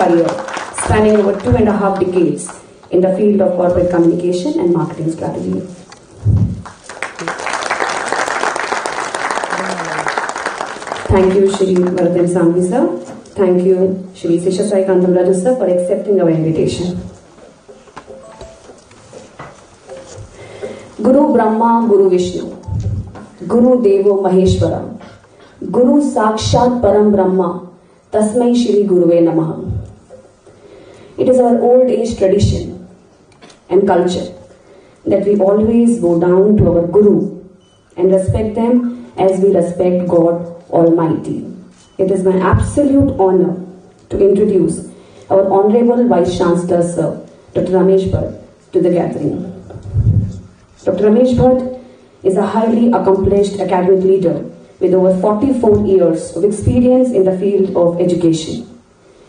career spanning over 2.5 decades in the field of corporate communication and marketing strategy. Thank you, Shri Varadhan Sangvi sir. Thank you, Shri Seshasai Kantamraju sir, for accepting our invitation. Guru Brahma, Guru Vishnu, Guru Devo Maheshwaram, Guru Sakshat Param Brahma, Tasmai Shri Guruve Namaha. It is our old age tradition and culture that we always bow down to our Guru and respect them as we respect God Almighty. It is my absolute honor to introduce our Honorable Vice Chancellor Sir, Dr. Ramesh Bhatt, to the gathering. Dr. Ramesh Bhatt is a highly accomplished academic leader with over 44 years of experience in the field of education.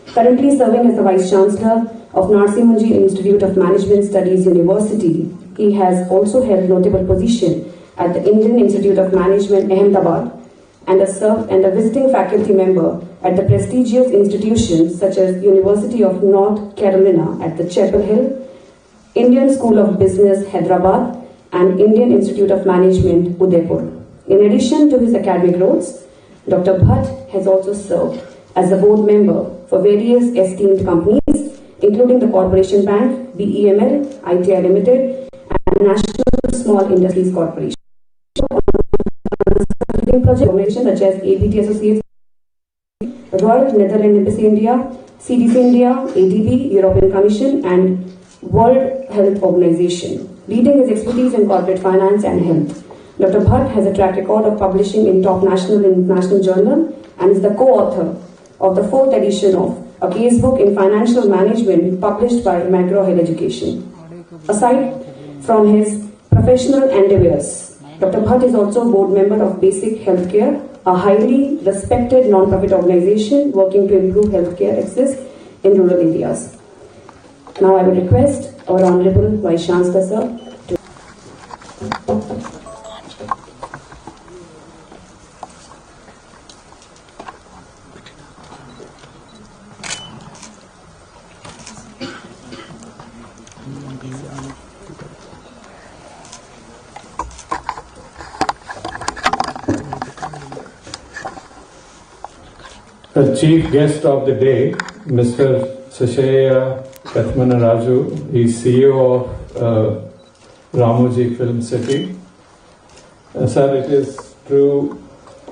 Currently serving as the Vice Chancellor of Narsimhanji Institute of Management Studies University, he has also held notable position at the Indian Institute of Management, Ahmedabad, and has served as a visiting faculty member at the prestigious institutions such as University of North Carolina at the Chapel Hill, Indian School of Business, Hyderabad, and Indian Institute of Management, Udaipur. In addition to his academic roles, Dr. Bhatt has also served as a board member for various esteemed companies, including the Corporation Bank, BEML, ITI Limited, and National Small Industries Corporation. Projects such as ABT Associates, Royal Netherlands Embassy India, CDC India, ADB, European Commission, and World Health Organization. Leading his expertise in corporate finance and health, Dr. Bhatt has a track record of publishing in top national and international journals and is the co-author of the 4th edition of a casebook in financial management published by McGraw-Hill Education. Aside from his professional endeavors, Dr. Bhatt is also a board member of Basic Healthcare, a highly respected non-profit organization working to improve healthcare access in rural areas. Now I will request our Honorable Vice Chancellor Sir to... The chief guest of the day, Mr. Seshaya Kathmanaraju, he is CEO of Ramoji Film City. Sir, it is true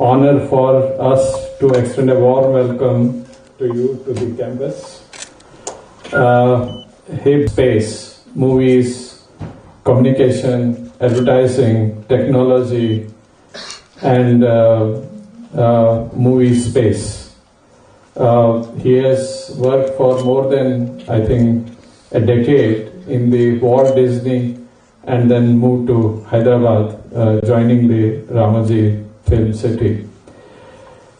honor for us to extend a warm welcome to you to the campus. Hip space, movies, communication, advertising, technology, and movie space. He has worked for more than, I think, a decade in the Walt Disney and then moved to Hyderabad, joining the Ramoji Film City.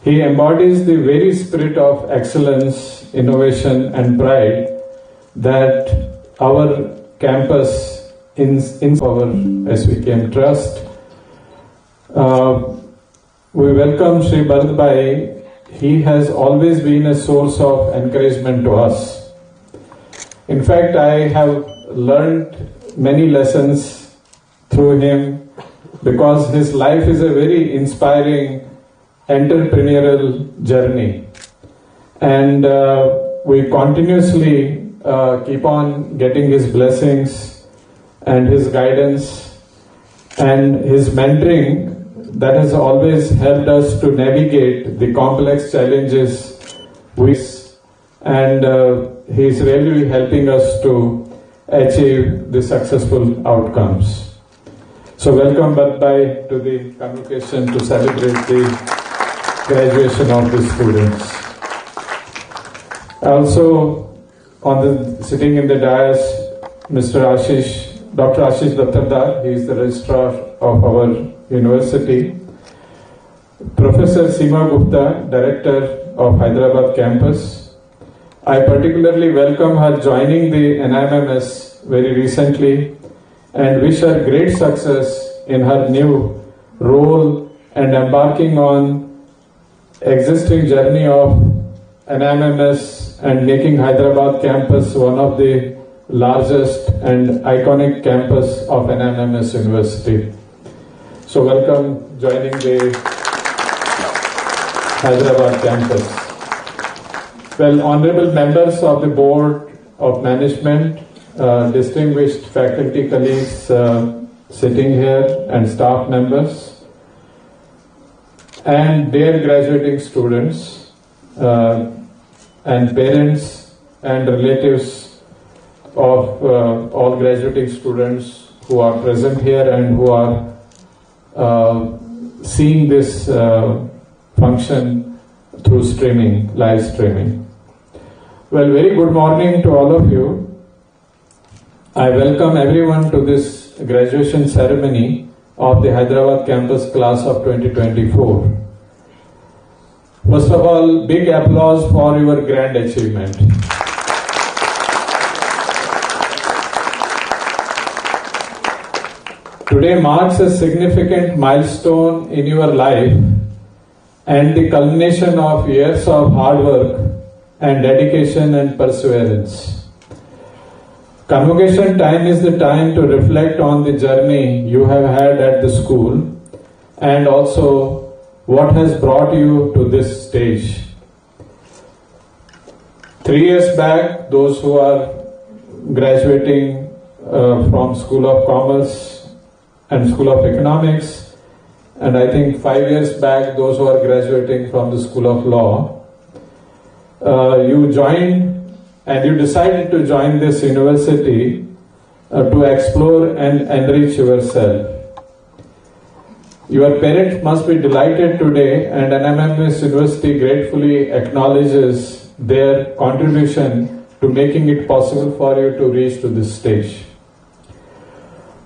He embodies the very spirit of excellence, innovation and pride that our campus in our SPTM trust. We welcome Shri Bharat Bhai. He has always been a source of encouragement to us. In fact, I have learned many lessons through him because his life is a very inspiring entrepreneurial journey. And we continuously keep on getting his blessings and his guidance and his mentoring that has always helped us to navigate the complex challenges and he is really helping us to achieve the successful outcomes. So welcome Bharat Bhai to the Convocation to celebrate the graduation of the students. Also sitting in the dais, Dr. Ashish Dattardar, he is the registrar of our university. Professor Seema Gupta, Director of Hyderabad campus. I particularly welcome her joining the NIMMS very recently and wish her great success in her new role and embarking on existing journey of NIMMS and making Hyderabad campus one of the largest and iconic campus of NMMS University. So welcome joining the Hyderabad campus. Well, honorable members of the Board of Management, distinguished faculty colleagues sitting here and staff members, and dear graduating students and parents and relatives of all graduating students who are present here and who are seeing this function through live streaming. Well, very good morning to all of you. I welcome everyone to this graduation ceremony of the Hyderabad campus class of 2024. First of all, big applause for your grand achievement. Today marks a significant milestone in your life and the culmination of years of hard work and dedication and perseverance. Convocation time is the time to reflect on the journey you have had at the school and also what has brought you to this stage. 3 years back, those who are graduating from School of Commerce and School of Economics, and I think 5 years back, those who are graduating from the School of Law, you joined and you decided to join this university to explore and enrich yourself. Your parents must be delighted today, and NMMS University gratefully acknowledges their contribution to making it possible for you to reach to this stage.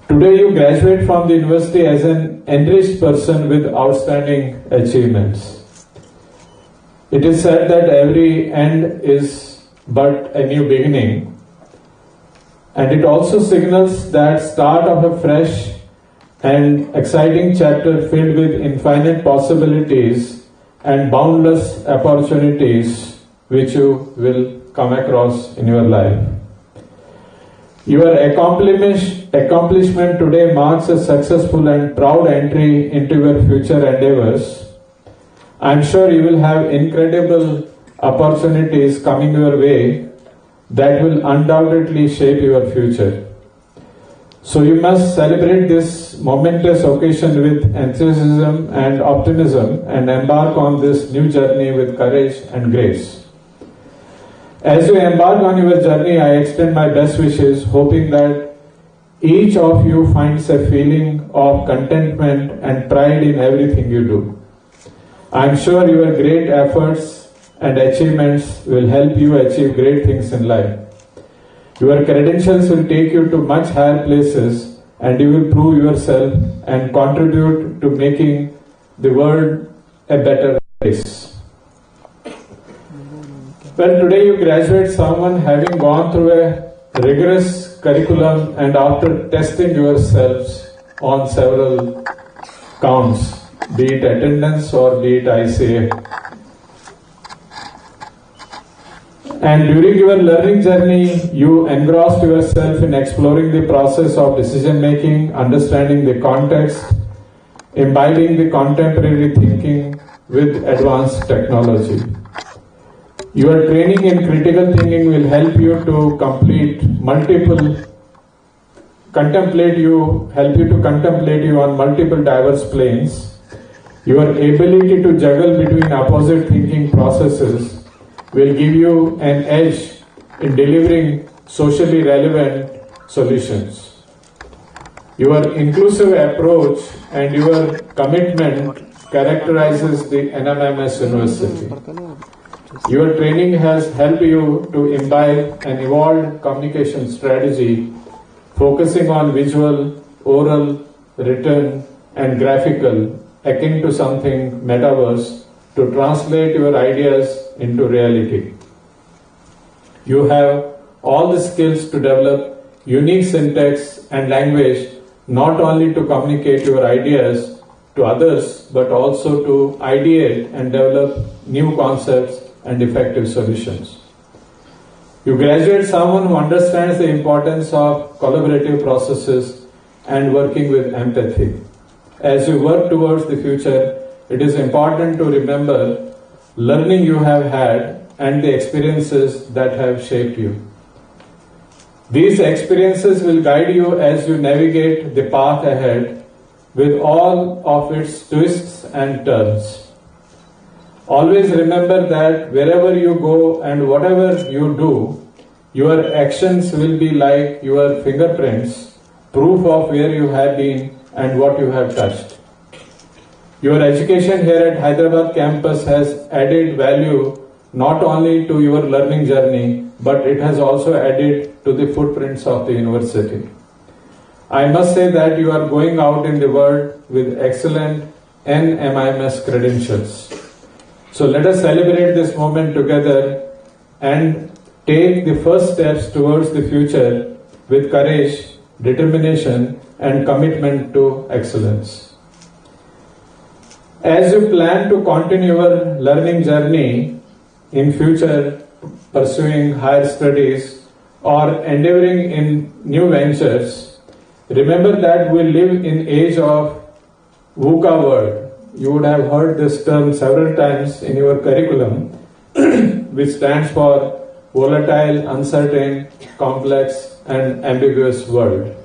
Today you graduate from the university as an enriched person with outstanding achievements. It is said that every end is but a new beginning, and it also signals that start of a fresh and exciting chapter filled with infinite possibilities and boundless opportunities which you will come across in your life. Your accomplishment today marks a successful and proud entry into your future endeavors. I am sure you will have incredible opportunities coming your way that will undoubtedly shape your future. So you must celebrate this momentous occasion with enthusiasm and optimism and embark on this new journey with courage and grace. As you embark on your journey, I extend my best wishes, hoping that each of you finds a feeling of contentment and pride in everything you do. I am sure your great efforts and achievements will help you achieve great things in life. Your credentials will take you to much higher places, and you will prove yourself and contribute to making the world a better place. Well, today you graduate someone having gone through a rigorous curriculum and after testing yourselves on several counts, be it attendance or be it ICA. And during your learning journey, you engrossed yourself in exploring the process of decision making, understanding the context, imbibing the contemporary thinking with advanced technology. Your training in critical thinking will help you to help you to contemplate you on multiple diverse planes. Your ability to juggle between opposite thinking processes will give you an edge in delivering socially relevant solutions. Your inclusive approach and your commitment characterizes the NMMS University. Your training has helped you to imbibe an evolved communication strategy focusing on visual, oral, written and graphical, akin to something metaverse, to translate your ideas into reality. You have all the skills to develop unique syntax and language, not only to communicate your ideas to others, but also to ideate and develop new concepts and effective solutions. You graduate someone who understands the importance of collaborative processes and working with empathy. As you work towards the future, it is important to remember learning you have had and the experiences that have shaped you. These experiences will guide you as you navigate the path ahead with all of its twists and turns. Always remember that wherever you go and whatever you do, your actions will be like your fingerprints, proof of where you have been and what you have touched. Your education here at Hyderabad campus has added value not only to your learning journey, but it has also added to the footprints of the university. I must say that you are going out in the world with excellent NMIMS credentials. So let us celebrate this moment together and take the first steps towards the future with courage, determination, and commitment to excellence. As you plan to continue your learning journey in future, pursuing higher studies or endeavoring in new ventures, remember that we live in age of VUCA world. You would have heard this term several times in your curriculum, which stands for volatile, uncertain, complex, and ambiguous world.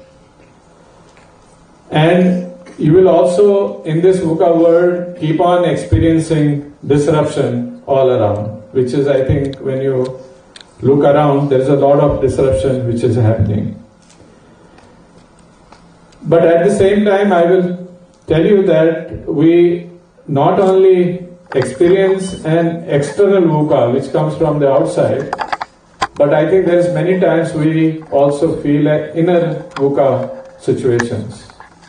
And you will also, in this VUCA world, keep on experiencing disruption all around, which is, I think, when you look around, there is a lot of disruption which is happening. But at the same time, I will tell you that we not only experience an external VUCA which comes from the outside, but I think there is many times we also feel like inner VUCA situations.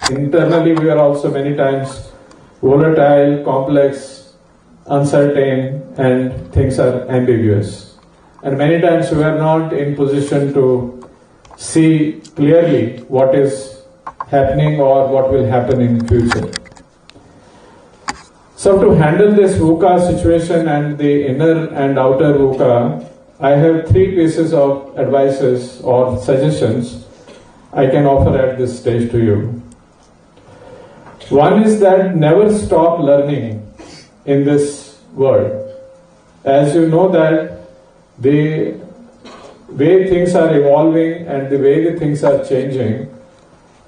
Internally, we are also many times volatile, complex, uncertain, and things are ambiguous. And many times we are not in position to see clearly what is happening or what will happen in future. So to handle this VUCA situation and the inner and outer VUCA, I have 3 pieces of advices or suggestions I can offer at this stage to you. One is that never stop learning in this world. As you know that the way things are evolving and the way the things are changing,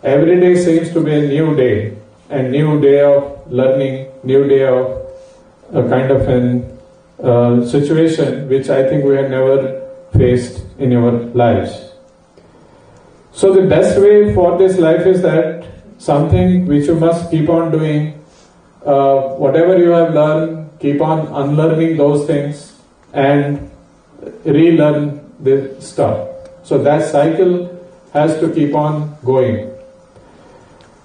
every day seems to be a new day, and new day of learning, new day of a kind of an situation which I think we have never faced in your lives. So the best way for this life is that something which you must keep on doing, whatever you have learned, keep on unlearning those things and relearn the stuff. So that cycle has to keep on going.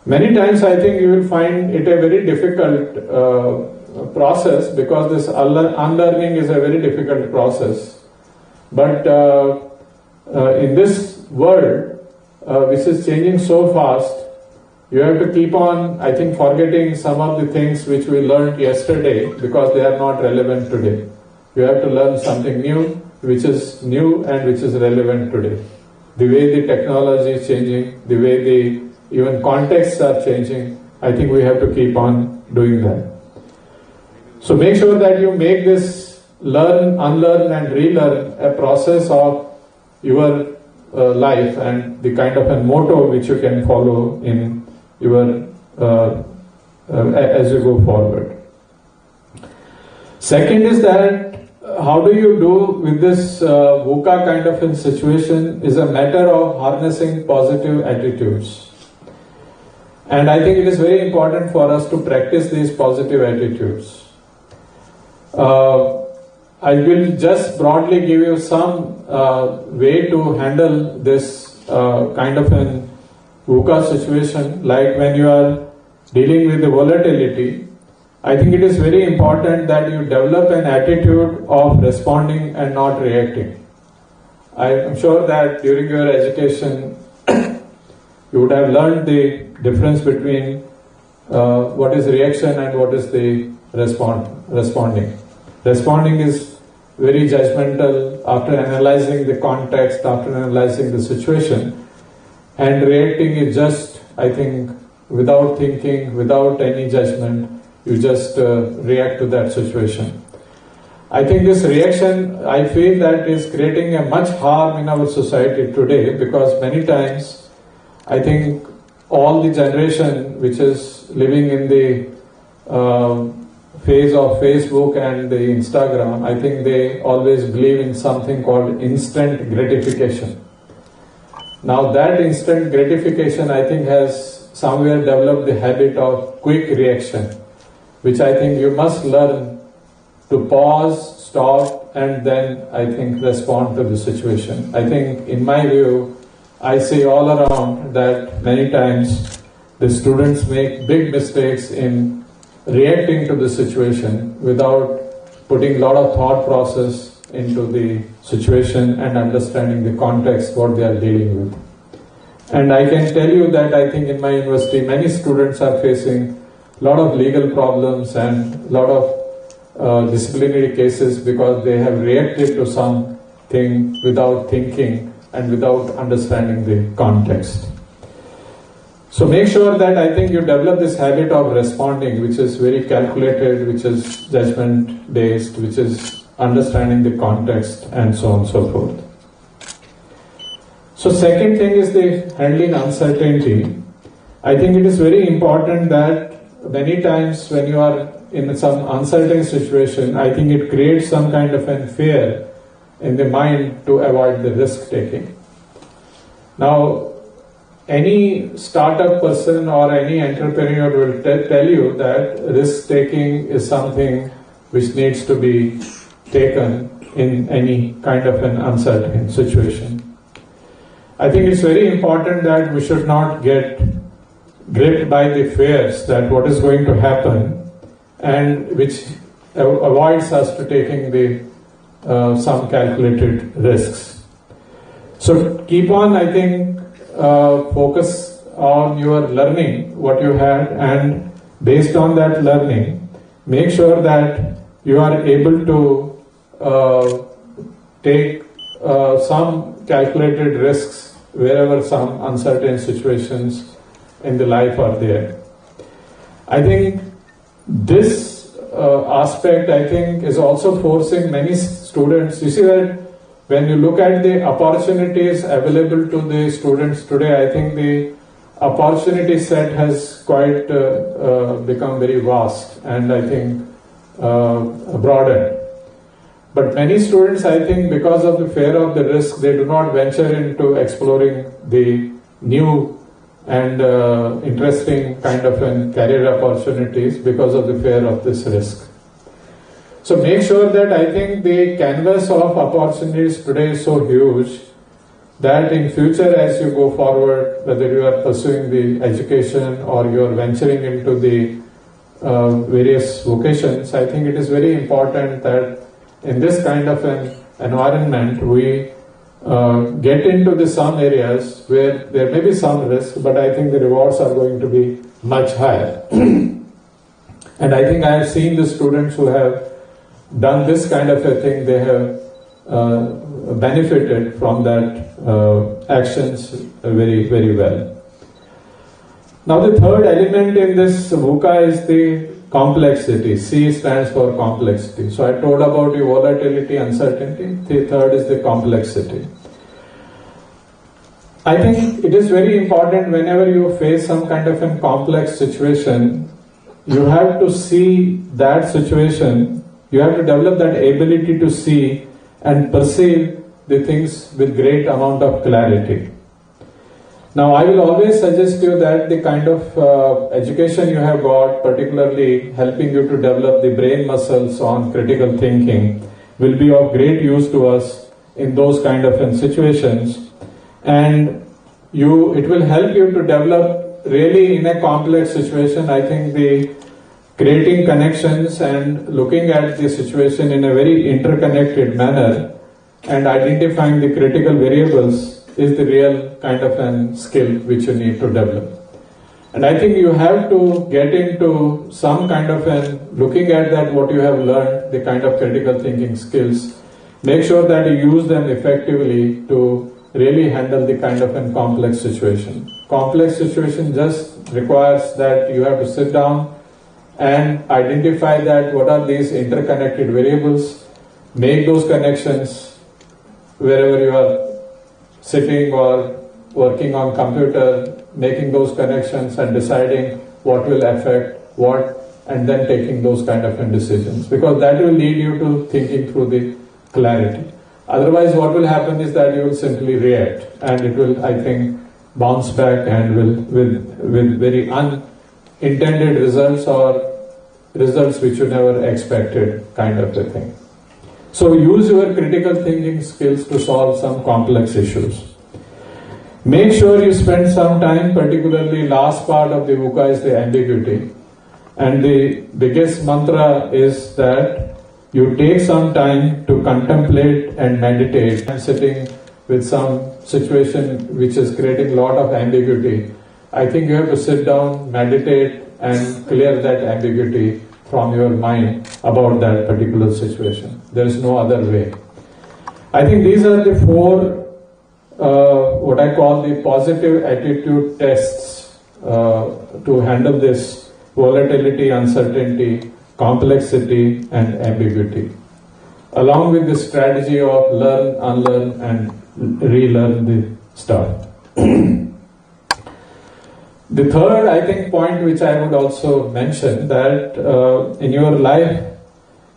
Many times I think you will find it a very difficult process, because this unlearning is a very difficult process. But in this world, which is changing so fast, you have to keep on, I think, forgetting some of the things which we learned yesterday because they are not relevant today. You have to learn something new, which is new and which is relevant today. The way the technology is changing, the way the even contexts are changing, I think we have to keep on doing that. So make sure that you make this learn, unlearn and relearn a process of your life and the kind of a motto which you can follow in your as you go forward. Second is that how do you do with this VUCA kind of a situation is a matter of harnessing positive attitudes. And I think it is very important for us to practice these positive attitudes. I will just broadly give you some way to handle this kind of an VUCA situation. Like when you are dealing with the volatility, I think it is very important that you develop an attitude of responding and not reacting. I am sure that during your education you would have learned the difference between what is reaction and what is the responding. Responding is very judgmental after analyzing the context, after analyzing the situation, and reacting is just, I think, without thinking, without any judgment, you just react to that situation. I think this reaction, I feel that is creating a much harm in our society today, because many times I think all the generation which is living in the phase of Facebook and the Instagram, I think they always believe in something called instant gratification. Now that instant gratification, I think, has somewhere developed the habit of quick reaction, which I think you must learn to pause, stop, and then I think respond to the situation. I think in my view, I see all around that many times the students make big mistakes in reacting to the situation without putting a lot of thought process into the situation and understanding the context, what they are dealing with. And I can tell you that I think in my university, many students are facing a lot of legal problems and a lot of disciplinary cases because they have reacted to something without thinking and without understanding the context. So make sure that I think you develop this habit of responding, which is very calculated, which is judgment based, which is understanding the context, and so on and so forth. So second thing is the handling uncertainty. I think it is very important that many times when you are in some uncertain situation, I think it creates some kind of a fear in the mind to avoid the risk taking. Now, any startup person or any entrepreneur will tell you that risk taking is something which needs to be taken in any kind of an uncertain situation. I think it's very important that we should not get gripped by the fears that what is going to happen, and which avoids us to taking the some calculated risks. So keep on, I think, focus on your learning, what you had, and based on that learning, make sure that you are able to take some calculated risks wherever some uncertain situations in the life are there. I think this aspect, I think, is also forcing many students. You see that when you look at the opportunities available to the students today, I think the opportunity set has quite become very vast and I think broadened. But many students, I think, because of the fear of the risk, they do not venture into exploring the new and interesting kind of career opportunities because of the fear of this risk. So make sure that I think the canvas of opportunities today is so huge that in future as you go forward, whether you are pursuing the education or you are venturing into the various vocations, I think it is very important that in this kind of an environment we get into some areas where there may be some risk, but I think the rewards are going to be much higher. And I think I have seen the students who have done this kind of a thing, they have benefited from that actions very, very well. Now the third element in this VUCA is the complexity. C stands for complexity. So I told about the volatility, uncertainty. The third is the complexity. I think it is very important whenever you face some kind of a complex situation, you have to see that situation, you have to develop that ability to see and perceive the things with great amount of clarity. Now I will always suggest you that the kind of education you have got, particularly helping you to develop the brain muscles on critical thinking, will be of great use to us in those kind of situations, and it will help you to develop really in a complex situation. I think the creating connections and looking at the situation in a very interconnected manner and identifying the critical variables is the real kind of a skill which you need to develop. And I think you have to get into some kind of looking at that what you have learned, the kind of critical thinking skills, make sure that you use them effectively to really handle the kind of a complex situation. Complex situation just requires that you have to sit down and identify that what are these interconnected variables, make those connections wherever you are sitting or working on computer, making those connections and deciding what will affect what, and then taking those kind of decisions, because that will lead you to thinking through the clarity. Otherwise, what will happen is that you will simply react, and it will, I think, bounce back and will with very unintended results or results which you never expected, kind of a thing. So use your critical thinking skills to solve some complex issues. Make sure you spend some time, particularly last part of the VUCA is the ambiguity. And the biggest mantra is that you take some time to contemplate and meditate. I'm sitting with some situation which is creating a lot of ambiguity. I think you have to sit down, meditate, and clear that ambiguity from your mind about that particular situation. There is no other way. I think these are the four what I call the positive attitude tests to handle this volatility, uncertainty, complexity, and ambiguity, along with the strategy of learn, unlearn, and relearn the stuff. The third, I think, point which I would also mention that in your life,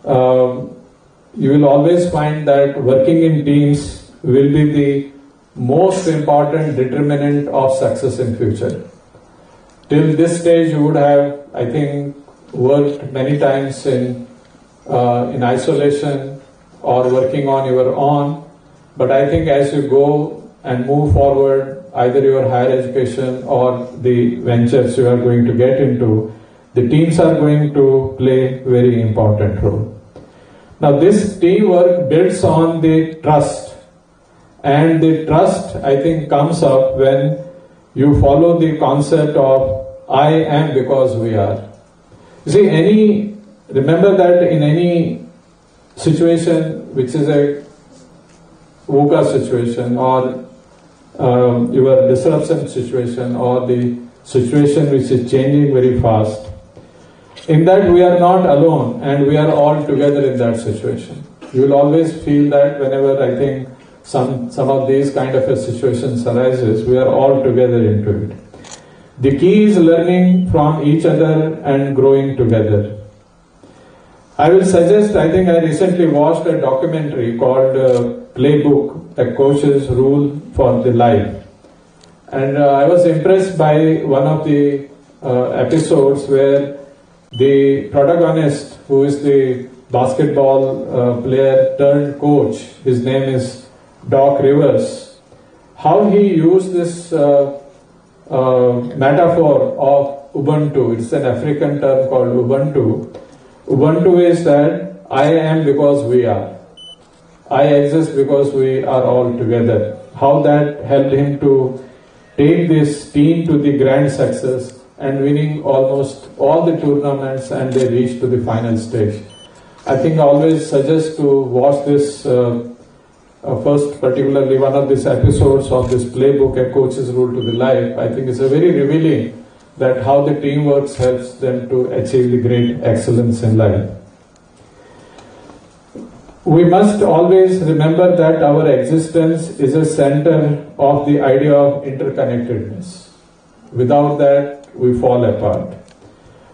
you will always find that working in teams will be the most important determinant of success in future. Till this stage, you would have, I think, worked many times in isolation or working on your own. But I think as you go and move forward, either your higher education or the ventures you are going to get into, the teams are going to play a very important role. Now, this teamwork builds on the trust. And the trust, I think, comes up when you follow the concept of I am because we are. You see, remember that in any situation which is a VUCA situation or your disruption situation or the situation which is changing very fast, in that we are not alone and we are all together in that situation. You will always feel that whenever I think some of these kind of a situations arises, we are all together into it. The key is learning from each other and growing together. I will suggest, I think I recently watched a documentary called Playbook, A Coach's Rule for the Life. And I was impressed by one of the episodes where the protagonist, who is the basketball player turned coach, his name is Doc Rivers, how he used this metaphor of Ubuntu. It's an African term called Ubuntu. Ubuntu is that I am because we are. I exist because we are all together. How that helped him to take this team to the grand success and winning almost all the tournaments, and they reached to the final stage. I think I always suggest to watch this first, particularly one of these episodes of this playbook, A Coach's Rule to the Life. I think it's a very revealing that how the teamwork helps them to achieve the great excellence in life. We must always remember that our existence is a center of the idea of interconnectedness. Without that, we fall apart.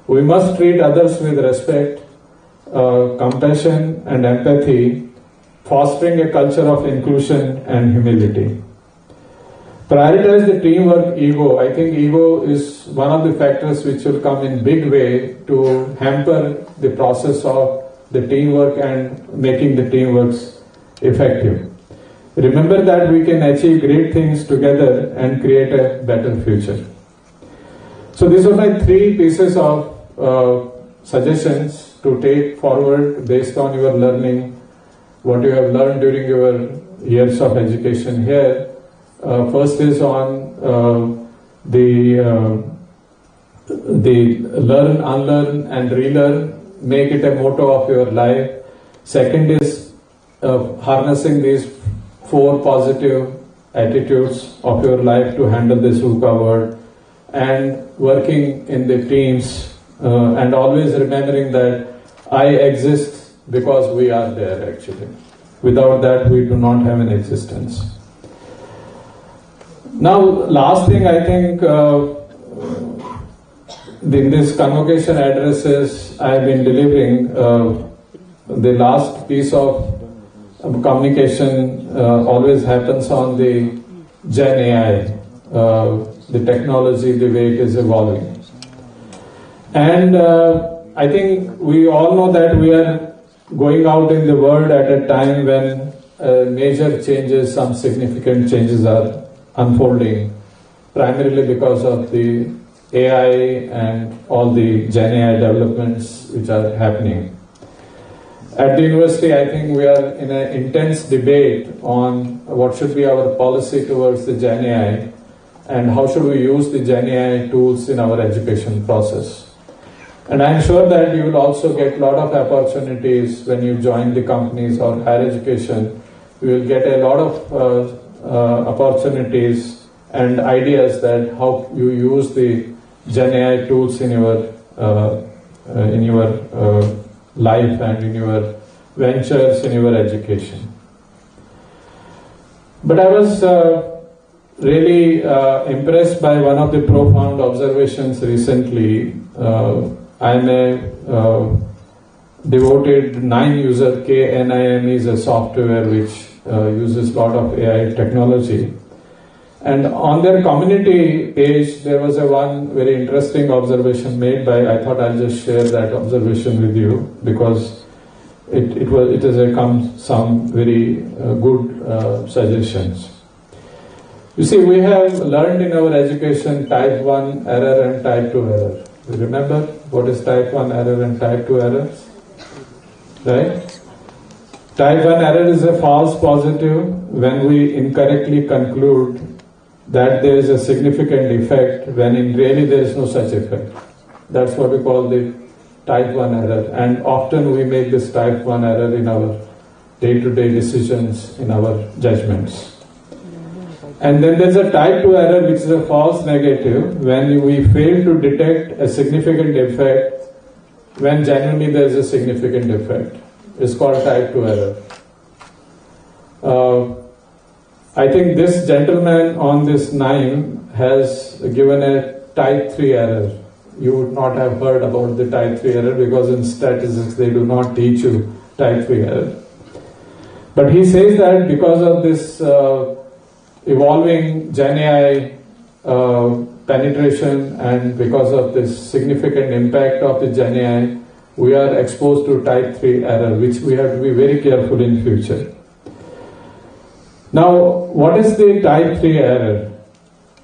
We must treat others with respect, compassion, and empathy, fostering a culture of inclusion and humility. Prioritize the teamwork ego. I think ego is one of the factors which will come in big way to hamper the process of the teamwork and making the teamwork effective. Remember that we can achieve great things together and create a better future. So these are my 3 pieces of suggestions to take forward based on your learning, what you have learned during your years of education here. First is on the learn, unlearn, and relearn. Make it a motto of your life. Second is harnessing these 4 positive attitudes of your life to handle this VUCA world, and working in the teams, and always remembering that I exist because we are there actually. Without that, we do not have an existence. Now, last thing I think, in this convocation addresses I have been delivering, the last piece of communication always happens on the Gen AI, the technology, the way it is evolving. And I think we all know that we are going out in the world at a time when major changes, some significant changes are unfolding, primarily because of the AI and all the Gen AI developments which are happening. At the university, I think we are in an intense debate on what should be our policy towards the Gen AI and how should we use the Gen AI tools in our education process. And I'm sure that you will also get a lot of opportunities when you join the companies or higher education. You will get a lot of opportunities and ideas that how you use the Gen AI tools in your life and in your ventures, in your education. But I was really impressed by one of the profound observations recently. I'm a devoted 9 user. KNIM is a software which uses a lot of AI technology. And on their community page, there was one very interesting observation made by, I thought I'll just share that observation with you because it has come some very good suggestions. You see, we have learned in our education type 1 error and type 2 error. You remember what is type 1 error and type 2 errors? Right? Type 1 error is a false positive when we incorrectly conclude that there is a significant effect when in really there is no such effect. That's what we call the type 1 error. And often we make this type 1 error in our day-to-day decisions, in our judgments. And then there's a type 2 error which is a false negative when we fail to detect a significant effect when genuinely there is a significant effect. It's called type 2 error. I think this gentleman on this 9 has given a type 3 error. You would not have heard about the type 3 error because in statistics they do not teach you type 3 error. But he says that because of this evolving Gen AI penetration and because of this significant impact of the Gen AI, we are exposed to type 3 error, which we have to be very careful in future. Now, what is the type 3 error?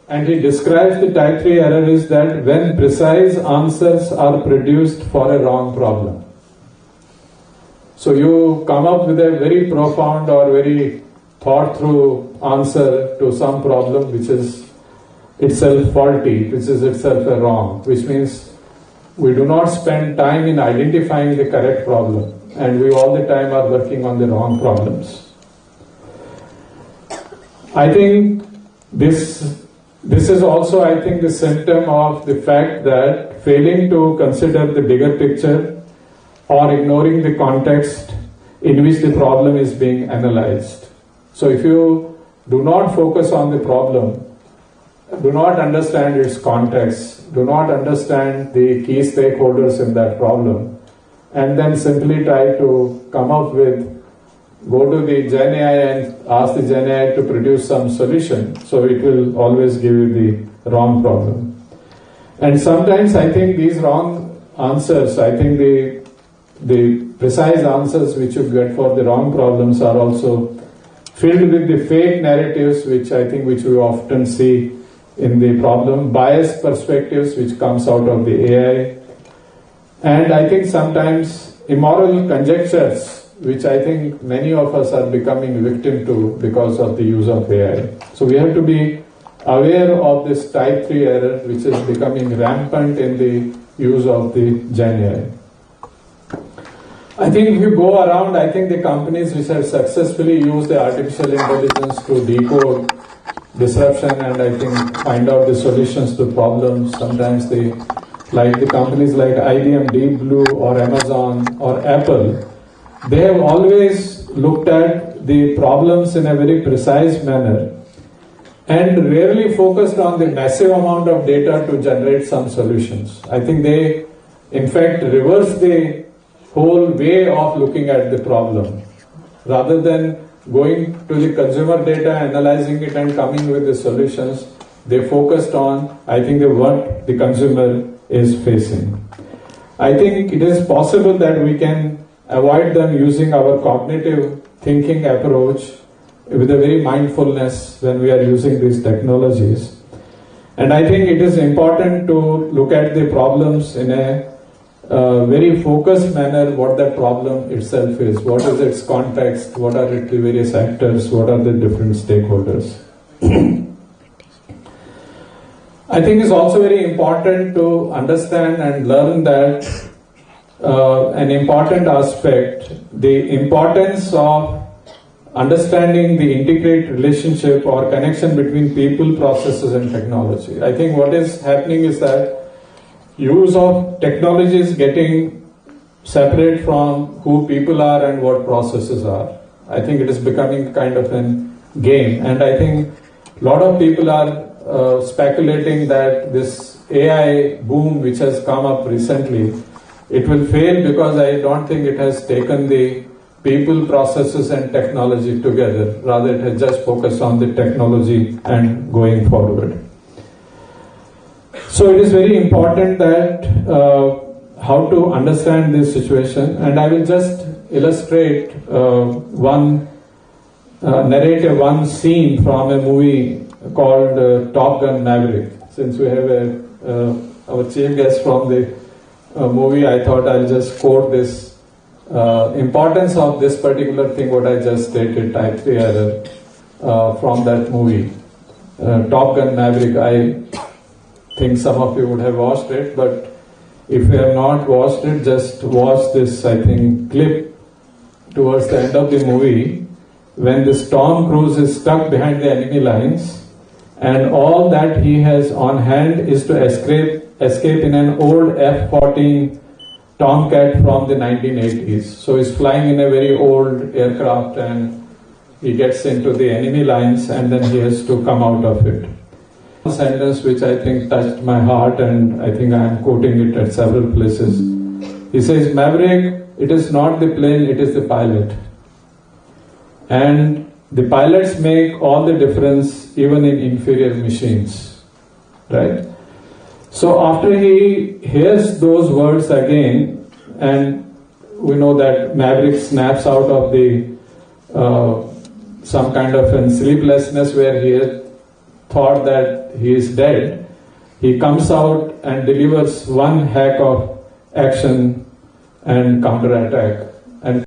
And he describes the type 3 error is that when precise answers are produced for a wrong problem. So you come up with a very profound or very thought through answer to some problem which is itself faulty, which is itself a wrong, which means we do not spend time in identifying the correct problem and we all the time are working on the wrong problems. I think this is also, I think, the symptom of the fact that failing to consider the bigger picture or ignoring the context in which the problem is being analyzed. So if you do not focus on the problem, do not understand its context, do not understand the key stakeholders in that problem, and then simply try to come up with, go to the Gen AI and ask the Gen AI to produce some solution, so it will always give you the wrong problem. And sometimes I think these wrong answers, I think the precise answers which you get for the wrong problems are also filled with the fake narratives which we often see in the problem, biased perspectives which comes out of the AI, and I think sometimes immoral conjectures which I think many of us are becoming victim to because of the use of AI. So we have to be aware of this type 3 error which is becoming rampant in the use of the Gen AI. I think if you go around, I think the companies which have successfully used the artificial intelligence to decode disruption and I think find out the solutions to problems, sometimes they, like the companies like IBM, Deep Blue or Amazon or Apple, they have always looked at the problems in a very precise manner and rarely focused on the massive amount of data to generate some solutions. I think they, in fact, reverse the whole way of looking at the problem. Rather than going to the consumer data, analyzing it and coming with the solutions, they focused on, I think, what the consumer is facing. I think it is possible that we can avoid them using our cognitive thinking approach with a very mindfulness when we are using these technologies. And I think it is important to look at the problems in a very focused manner, what that problem itself is, what is its context, what are the various actors, what are the different stakeholders. I think it's also very important to understand and learn that an important aspect, the importance of understanding the integrated relationship or connection between people, processes and technology. I think what is happening is that use of technology is getting separate from who people are and what processes are. I think it is becoming kind of a game, and I think a lot of people are speculating that this AI boom which has come up recently, it will fail because I don't think it has taken the people, processes and technology together. Rather, it has just focused on the technology and going forward. So it is very important that how to understand this situation, and I will just illustrate one narrative, one scene from a movie called Top Gun Maverick. Since we have our chief guest from the movie, I thought I'll just quote this importance of this particular thing, what I just stated, type 3 error from that movie. Top Gun Maverick, I think some of you would have watched it, but if you have not watched it, just watch this, I think, clip towards the end of the movie when this Tom Cruise is stuck behind the enemy lines and all that he has on hand is to escape in an old F-14 Tomcat from the 1980s. So he's flying in a very old aircraft and he gets into the enemy lines and then he has to come out of it. Sentence which I think touched my heart and I think I am quoting it at several places. He says, "Maverick, it is not the plane, it is the pilot. And the pilots make all the difference even in inferior machines." Right? So after he hears those words again, and we know that Maverick snaps out of the some kind of a sleeplessness where he had thought that he is dead, he comes out and delivers one hack of action and counterattack. And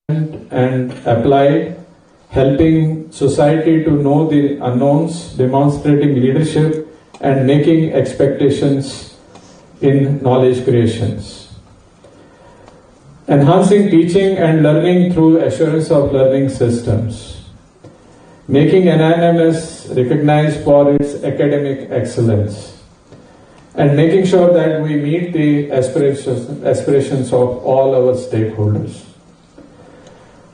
and applied, helping society to know the unknowns, demonstrating leadership, and making expectations in knowledge creations. Enhancing teaching and learning through assurance of learning systems. Making NIMS recognized for its academic excellence. And making sure that we meet the aspirations of all our stakeholders.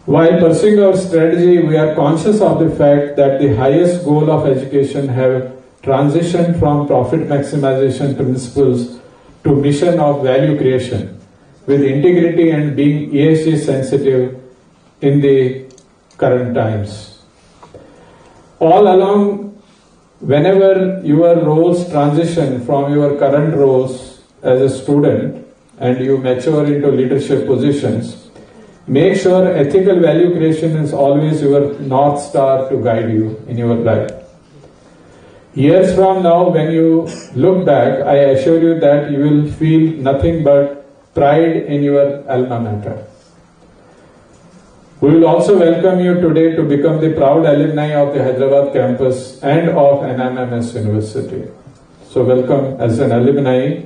While pursuing our strategy, we are conscious of the fact that the highest goal of education have transitioned from profit maximization principles to mission of value creation, with integrity and being ESG sensitive in the current times. All along, whenever your roles transition from your current roles as a student and you mature into leadership positions, make sure ethical value creation is always your North Star to guide you in your life. Years from now, when you look back, I assure you that you will feel nothing but pride in your alma mater. We will also welcome you today to become the proud alumni of the Hyderabad campus and of NIMS University. So welcome as an alumni.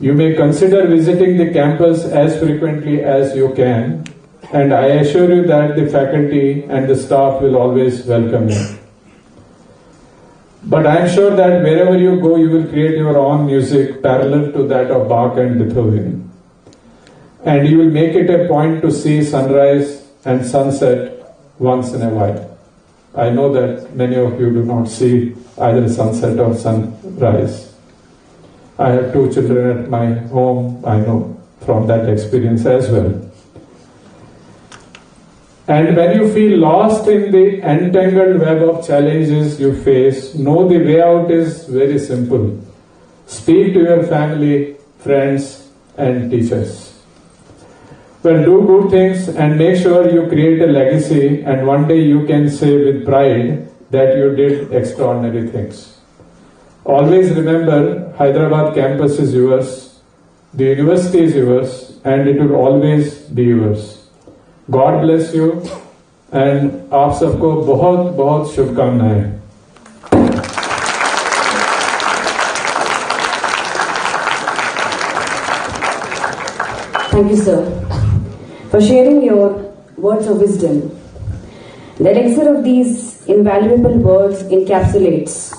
You may consider visiting the campus as frequently as you can, and I assure you that the faculty and the staff will always welcome you. But I am sure that wherever you go, you will create your own music parallel to that of Bach and Beethoven. And you will make it a point to see sunrise and sunset once in a while. I know that many of you do not see either sunset or sunrise. I have 2 children at my home, I know from that experience as well. And when you feel lost in the entangled web of challenges you face, know the way out is very simple. Speak to your family, friends, and teachers. Well, do good things and make sure you create a legacy, and one day you can say with pride that you did extraordinary things. Always remember, Hyderabad campus is yours, the university is yours, and it will always be yours. God bless you, and आप सबको बहुत बहुत शुभकामनाएं. Thank you, sir, for sharing your words of wisdom. The elixir of these invaluable words encapsulates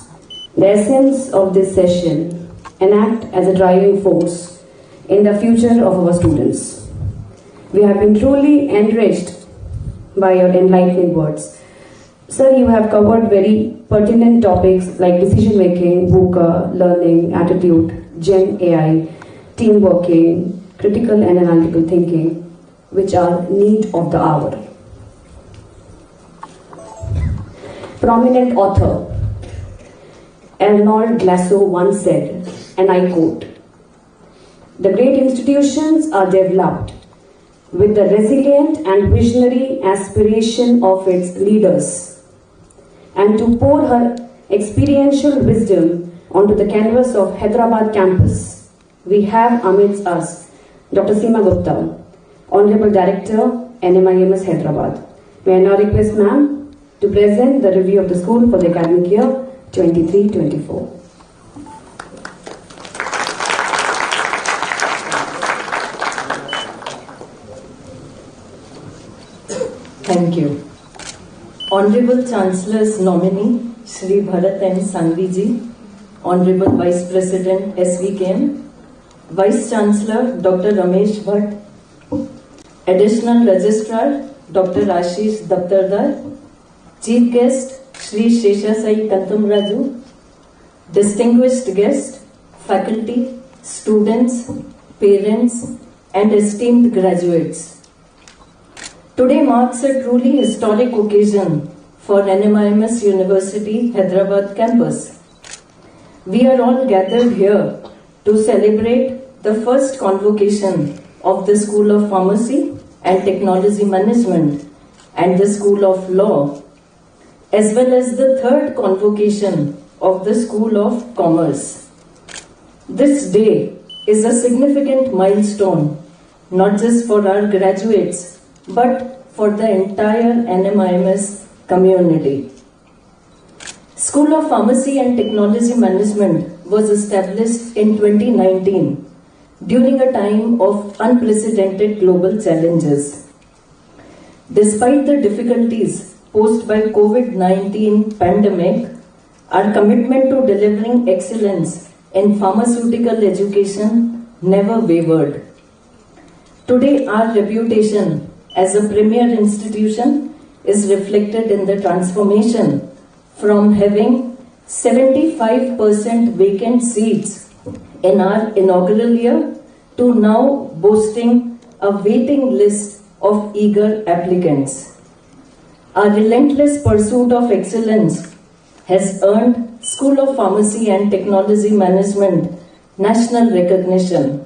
the essence of this session and act as a driving force in the future of our students. We have been truly enriched by your enlightening words. Sir, you have covered very pertinent topics like decision making, VUCA, learning, attitude, Gen AI, team working, critical and analytical thinking, which are need of the hour. Prominent author Arnold Glasso once said, and I quote, "The great institutions are developed with the resilient and visionary aspiration of its leaders, and to pour her experiential wisdom onto the canvas of Hyderabad campus, we have amidst us Dr. Seema Gupta, Honorable Director, NIMS Hyderabad. May I now request ma'am to present the review of the school for the academic year 23-24. Thank you. Honorable Chancellor's nominee, Shri Bharat M. Sanghvi ji, Honorable Vice President, SVKM, Vice Chancellor, Dr. Ramesh Bhatt, Additional Registrar, Dr. Ashish Daptardar, Chief Guest, Shri Sheshasai Kantumraju, distinguished guest, faculty, students, parents, and esteemed graduates. Today marks a truly historic occasion for NIMS University Hyderabad campus. We are all gathered here to celebrate the first convocation of the School of Pharmacy and Technology Management and the School of Law, as well as the third convocation of the School of Commerce. This day is a significant milestone, not just for our graduates, but for the entire NMIMS community. School of Pharmacy and Technology Management was established in 2019 during a time of unprecedented global challenges. Despite the difficulties posed by COVID-19 pandemic, our commitment to delivering excellence in pharmaceutical education never wavered. Today, our reputation as a premier institution is reflected in the transformation from having 75% vacant seats in our inaugural year to now boasting a waiting list of eager applicants. Our relentless pursuit of excellence has earned School of Pharmacy and Technology Management national recognition,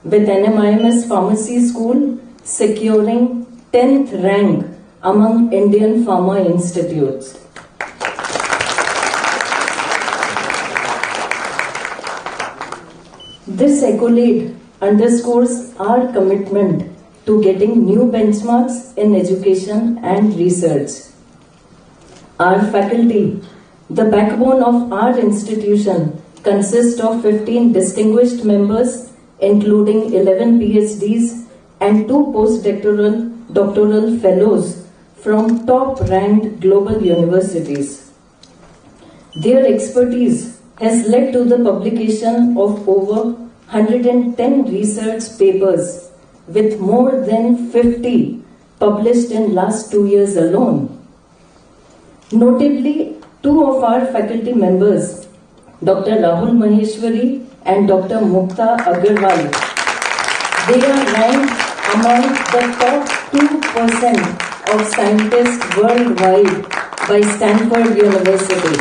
with NMIMS Pharmacy School securing 10th rank among Indian pharma institutes. This accolade underscores our commitment to getting new benchmarks in education and research. Our faculty, the backbone of our institution, consists of 15 distinguished members, including 11 PhDs and 2 doctoral fellows from top-ranked global universities. Their expertise has led to the publication of over 110 research papers, with more than 50 published in last 2 years alone. Notably, 2 of our faculty members, Dr. Rahul Maheshwari and Dr. Mukta Agarwal, they are ranked among the top 2% of scientists worldwide by Stanford University.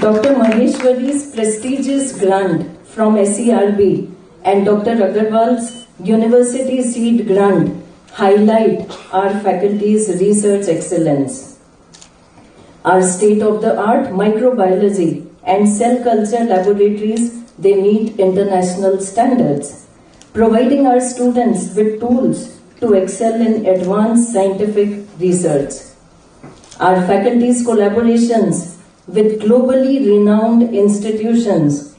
Dr. Maheshwari's prestigious grant from SERB and Dr. Agarwal's University Seed Grant highlight our faculty's research excellence. Our state-of-the-art microbiology and cell culture laboratories, they meet international standards, providing our students with tools to excel in advanced scientific research. Our faculty's collaborations with globally renowned institutions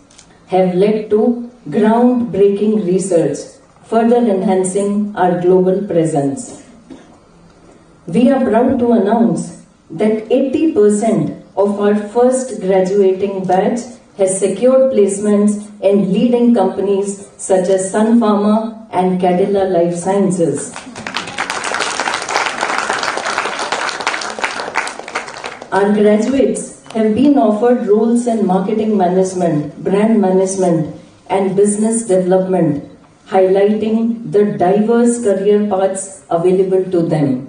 have led to groundbreaking research, further enhancing our global presence. We are proud to announce that 80% of our first graduating batch has secured placements in leading companies such as Sun Pharma and Cadila Life Sciences. Our graduates have been offered roles in marketing management, brand management, and business development, highlighting the diverse career paths available to them.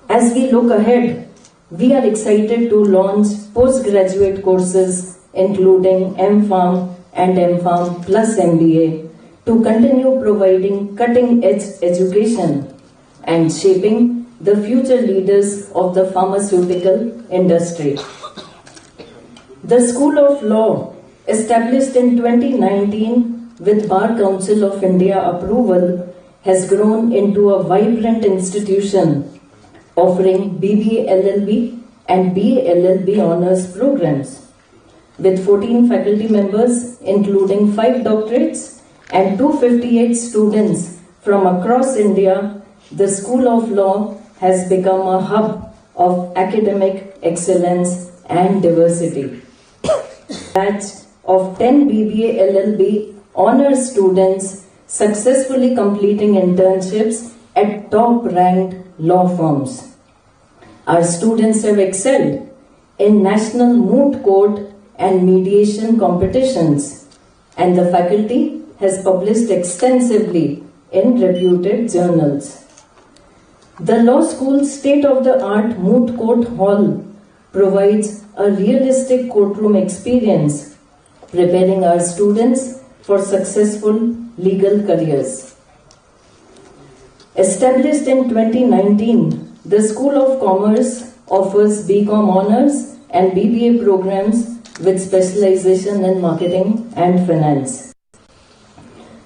As we look ahead, we are excited to launch postgraduate courses including M.Pharm and M.Pharm plus MBA to continue providing cutting-edge education and shaping the future leaders of the pharmaceutical industry. The School of Law, established in 2019 with Bar Council of India approval, has grown into a vibrant institution offering BBA LLB and BA LLB honors programs. With 14 faculty members, including 5 doctorates and 258 students from across India, the School of Law has become a hub of academic excellence and diversity. Batch of 10 BBA LLB honors students successfully completing internships at top-ranked law firms. Our students have excelled in national moot court and mediation competitions, and the faculty has published extensively in reputed journals. The law school's state-of-the-art moot court hall provides a realistic courtroom experience, preparing our students for successful legal careers. Established in 2019, the School of Commerce offers BCom honors and BBA programs with specialization in marketing and finance.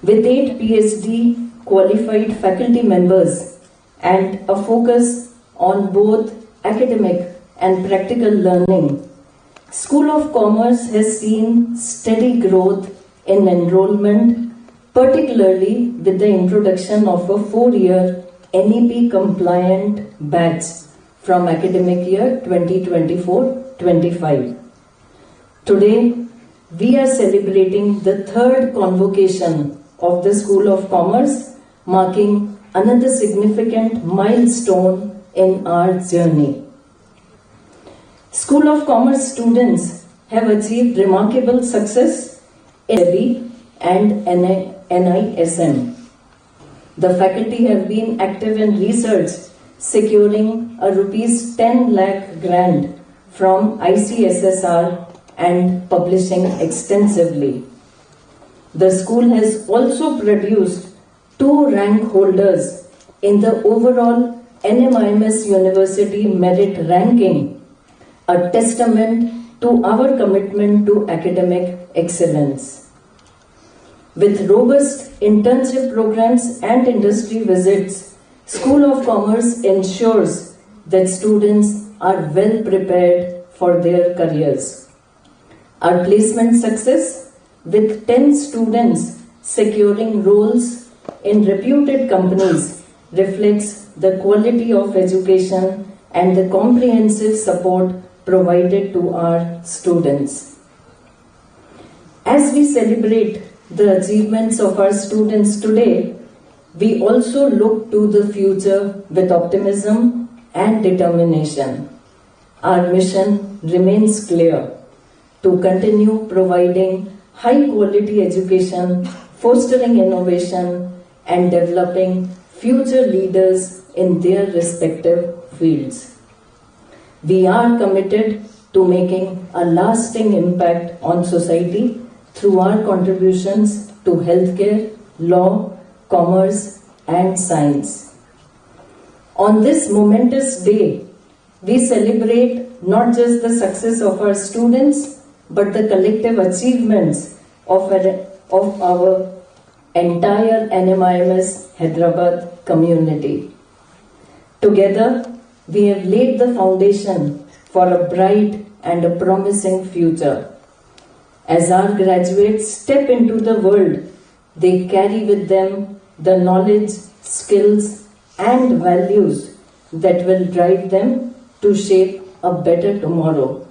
with 8 PhD qualified faculty members and a focus on both academic and practical learning. School of Commerce has seen steady growth in enrollment, particularly with the introduction of a 4-year NEP compliant batch from academic year 2024-25. Today, we are celebrating the 3rd convocation of the School of Commerce, marking another significant milestone in our journey. School of Commerce students have achieved remarkable success in SEBI and NISM. The faculty have been active in research, securing a rupees 10 lakh grant from ICSSR and publishing extensively. The school has also produced 2 rank holders in the overall NMIMS University Merit Ranking, a testament to our commitment to academic excellence. With robust internship programs and industry visits, School of Commerce ensures that students are well prepared for their careers. Our placement success, with 10 students securing roles in reputed companies, reflects the quality of education and the comprehensive support provided to our students. As we celebrate the achievements of our students today, we also look to the future with optimism and determination. Our mission remains clear: to continue providing high-quality education, fostering innovation, and developing future leaders in their respective fields. We are committed to making a lasting impact on society through our contributions to healthcare, law, commerce, and science. On this momentous day, we celebrate not just the success of our students, but the collective achievements of our entire NMIMS Hyderabad community. Together, we have laid the foundation for a bright and a promising future. As our graduates step into the world, they carry with them the knowledge, skills, and values that will drive them to shape a better tomorrow.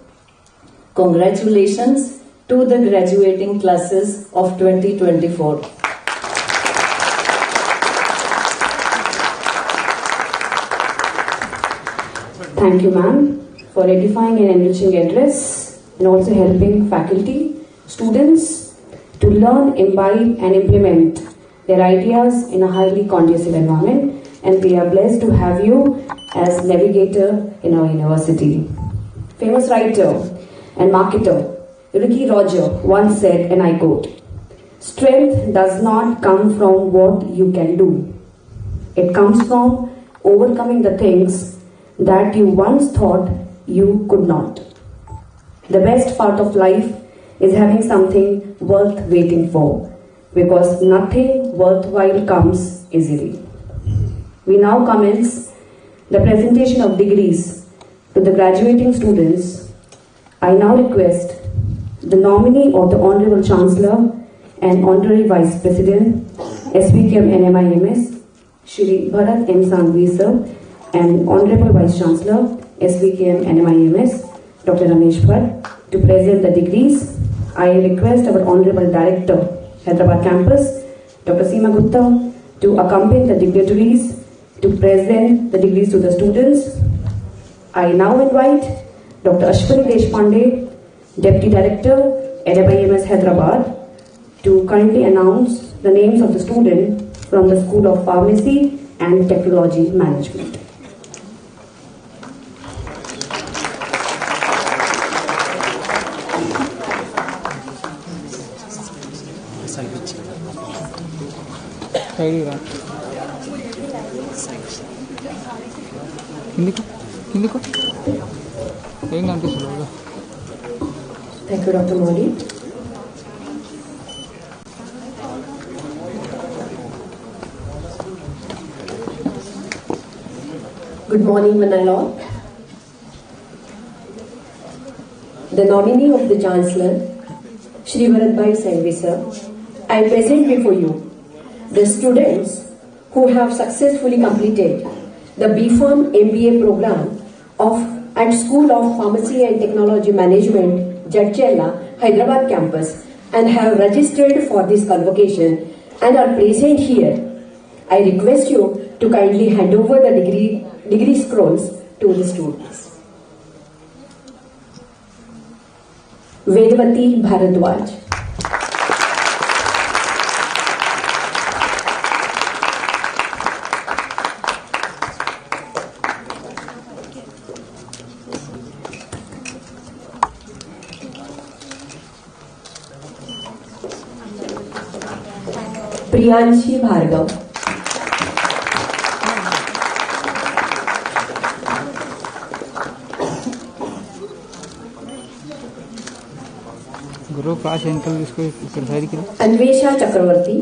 Congratulations to the graduating classes of 2024. Thank you, ma'am, for edifying and enriching address and also helping faculty, students to learn, imbibe, and implement their ideas in a highly conducive environment. And we are blessed to have you as navigator in our university. Famous writer and marketer Ricky Roger once said, and I quote, "Strength does not come from what you can do. It comes from overcoming the things that you once thought you could not." The best part of life is having something worth waiting for, because nothing worthwhile comes easily. We now commence the presentation of degrees to the graduating students. I now request the nominee of the Honorable Chancellor and Honorary Vice President, SPTM NMIMS, Shri Bharat M. Sanghvi sir, and Honorable Vice Chancellor, SVKM NMIMS, Dr. Ramesh Bhatt, to present the degrees. I request our Honorable Director, Hyderabad Campus, Dr. Seema Gupta, to accompany the dignitaries to present the degrees to the students. I now invite Dr. Ashwini Deshpande, Deputy Director, NMIMS Hyderabad, to kindly announce the names of the students from the School of Pharmacy and Technology Management. Thank you, Dr. Modi. Good morning, Manalor. The nominee of the Chancellor, Shri Bharatbhai Sanghvi sir, I present before you the students who have successfully completed the BPharm MBA program at School of Pharmacy and Technology Management, Jadcherla, Hyderabad campus, and have registered for this convocation and are present here. I request you to kindly hand over the degree scrolls to the students. Vedavati Bharadwaj. Priyanshi Bhargav. गुरु काश uncle इसको सरदारी करो अन्वेषा चक्रवर्ती.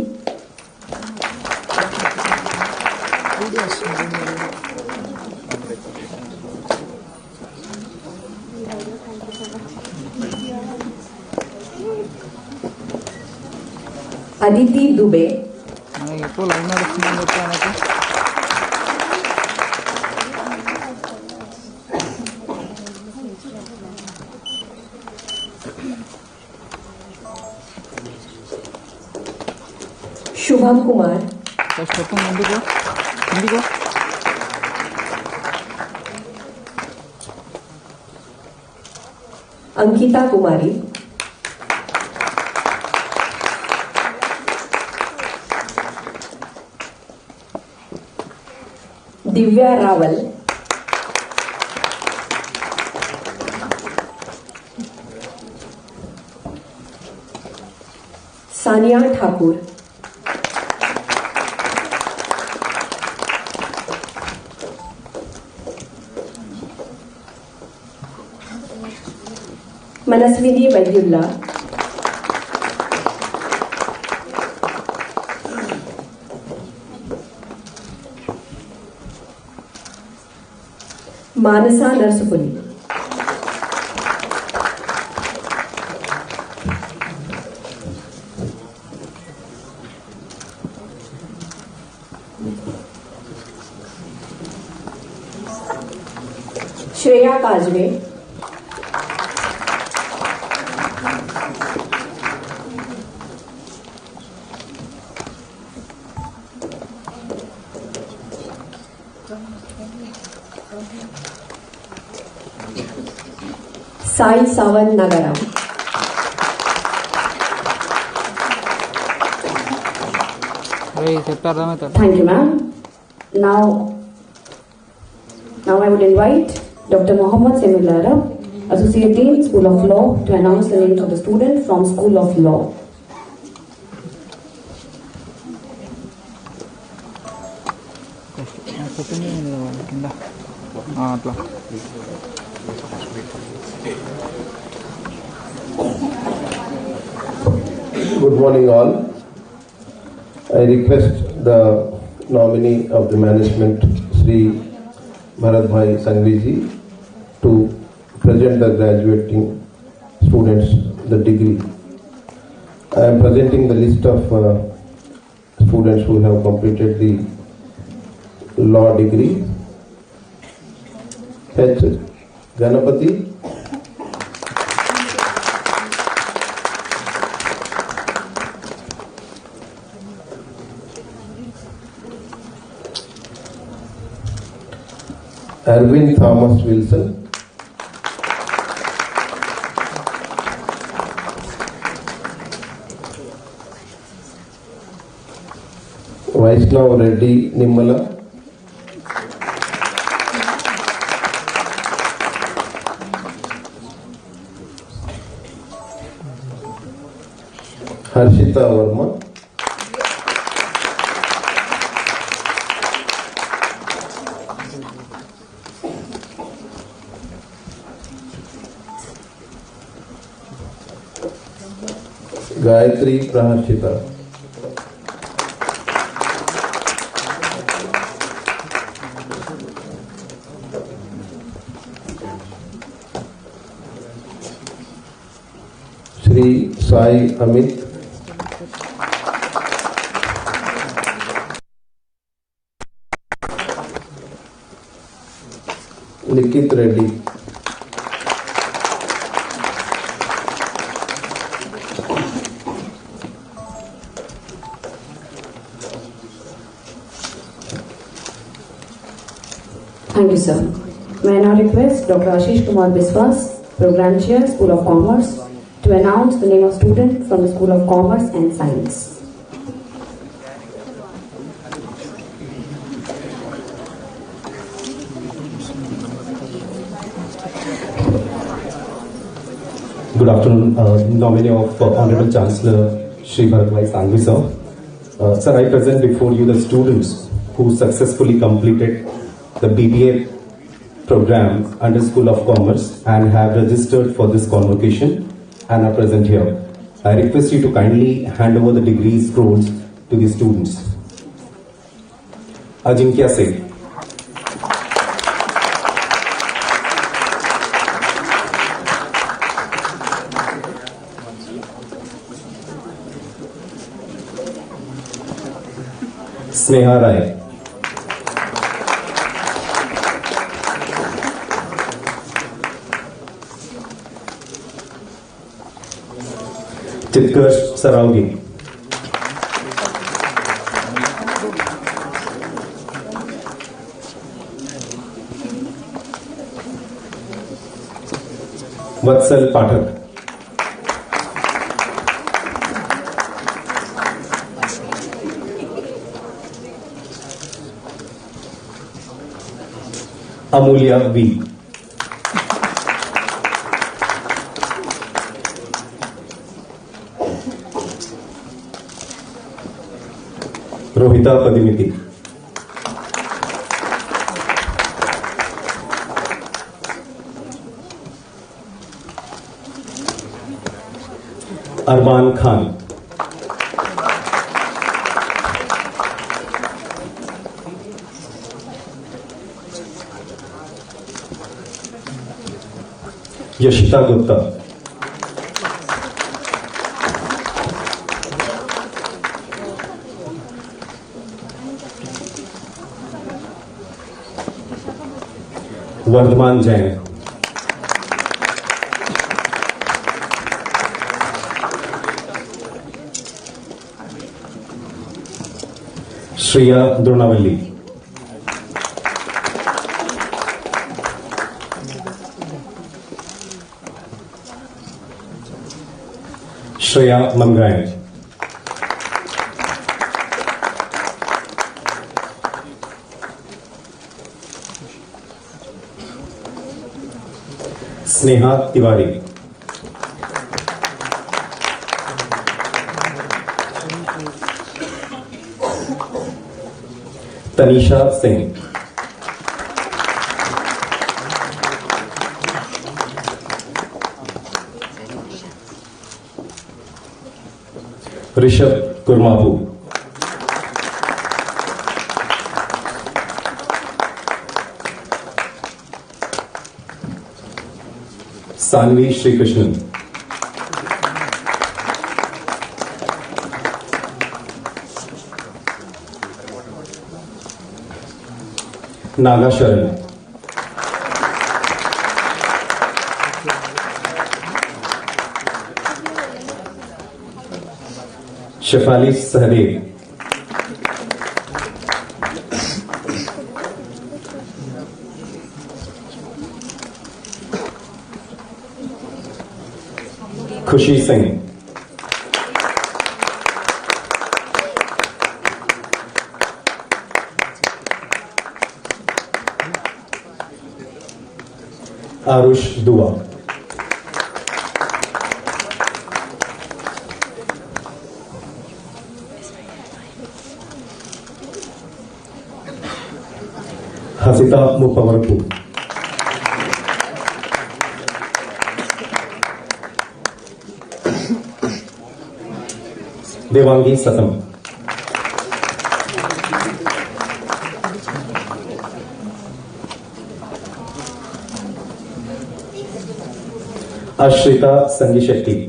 अदिति दुबे. ये तो line में रखना होता है ना. शुभम कुमार. हिंदी को अंकिता कुमारी. दिव्या रावल. सानिया ठाकुर. मनस्विनी वैद्युल्ला. मानसा नरसपुली. श्रेया काजवे. साई सावंत नगरा. Thank you, ma'am. Now I would invite Dr. Mohammad Semilara, Associate Dean, School of Law, to announce the names of the students from School of Law. Good morning all. I request the nominee of the management, Shri Bharatbhai Sanghvi ji, to present the graduating students the degree. I am presenting the list of students who have completed the law degree. H. Ganapati. Erwin Thomas Wilson. Vaishnav Reddy Nimmala. Harshita Verma. Gayatri Prahashita. Shri Sai Amit, Likit Reddy, Thank you, sir. May I now request Dr. Ashish Kumar Biswas, Program Chair, School of Commerce, to announce the name of student from the School of Commerce and Science. Good afternoon, nominee of Honorable Chancellor Shri Bharat Sanghvi sir. Sir, I present before you the students who successfully completed the BBA program under School of Commerce and have registered for this convocation and are present here. I request you to kindly hand over the degree scrolls to the students. Ajinkya Singh. Sneha Rai. Chitkarsh Saraugi. Vatsal Pathak. Amulya V. Rohita Padimiti. Arman Khan. Yashita Gupta. Vardhman Jain. Shreya Dronavalli. Shreya Mangayan. Sneha Tiwari. Tanisha Singh. Rishabh Kurmapu. Sanvi Shri Krishnan. Naga Sharan. Shefali Sahdev. Khushi Singh. Arush Dua. Hasita Mupawarpu. Devangi Satam. Ashrita Sangi Shetty.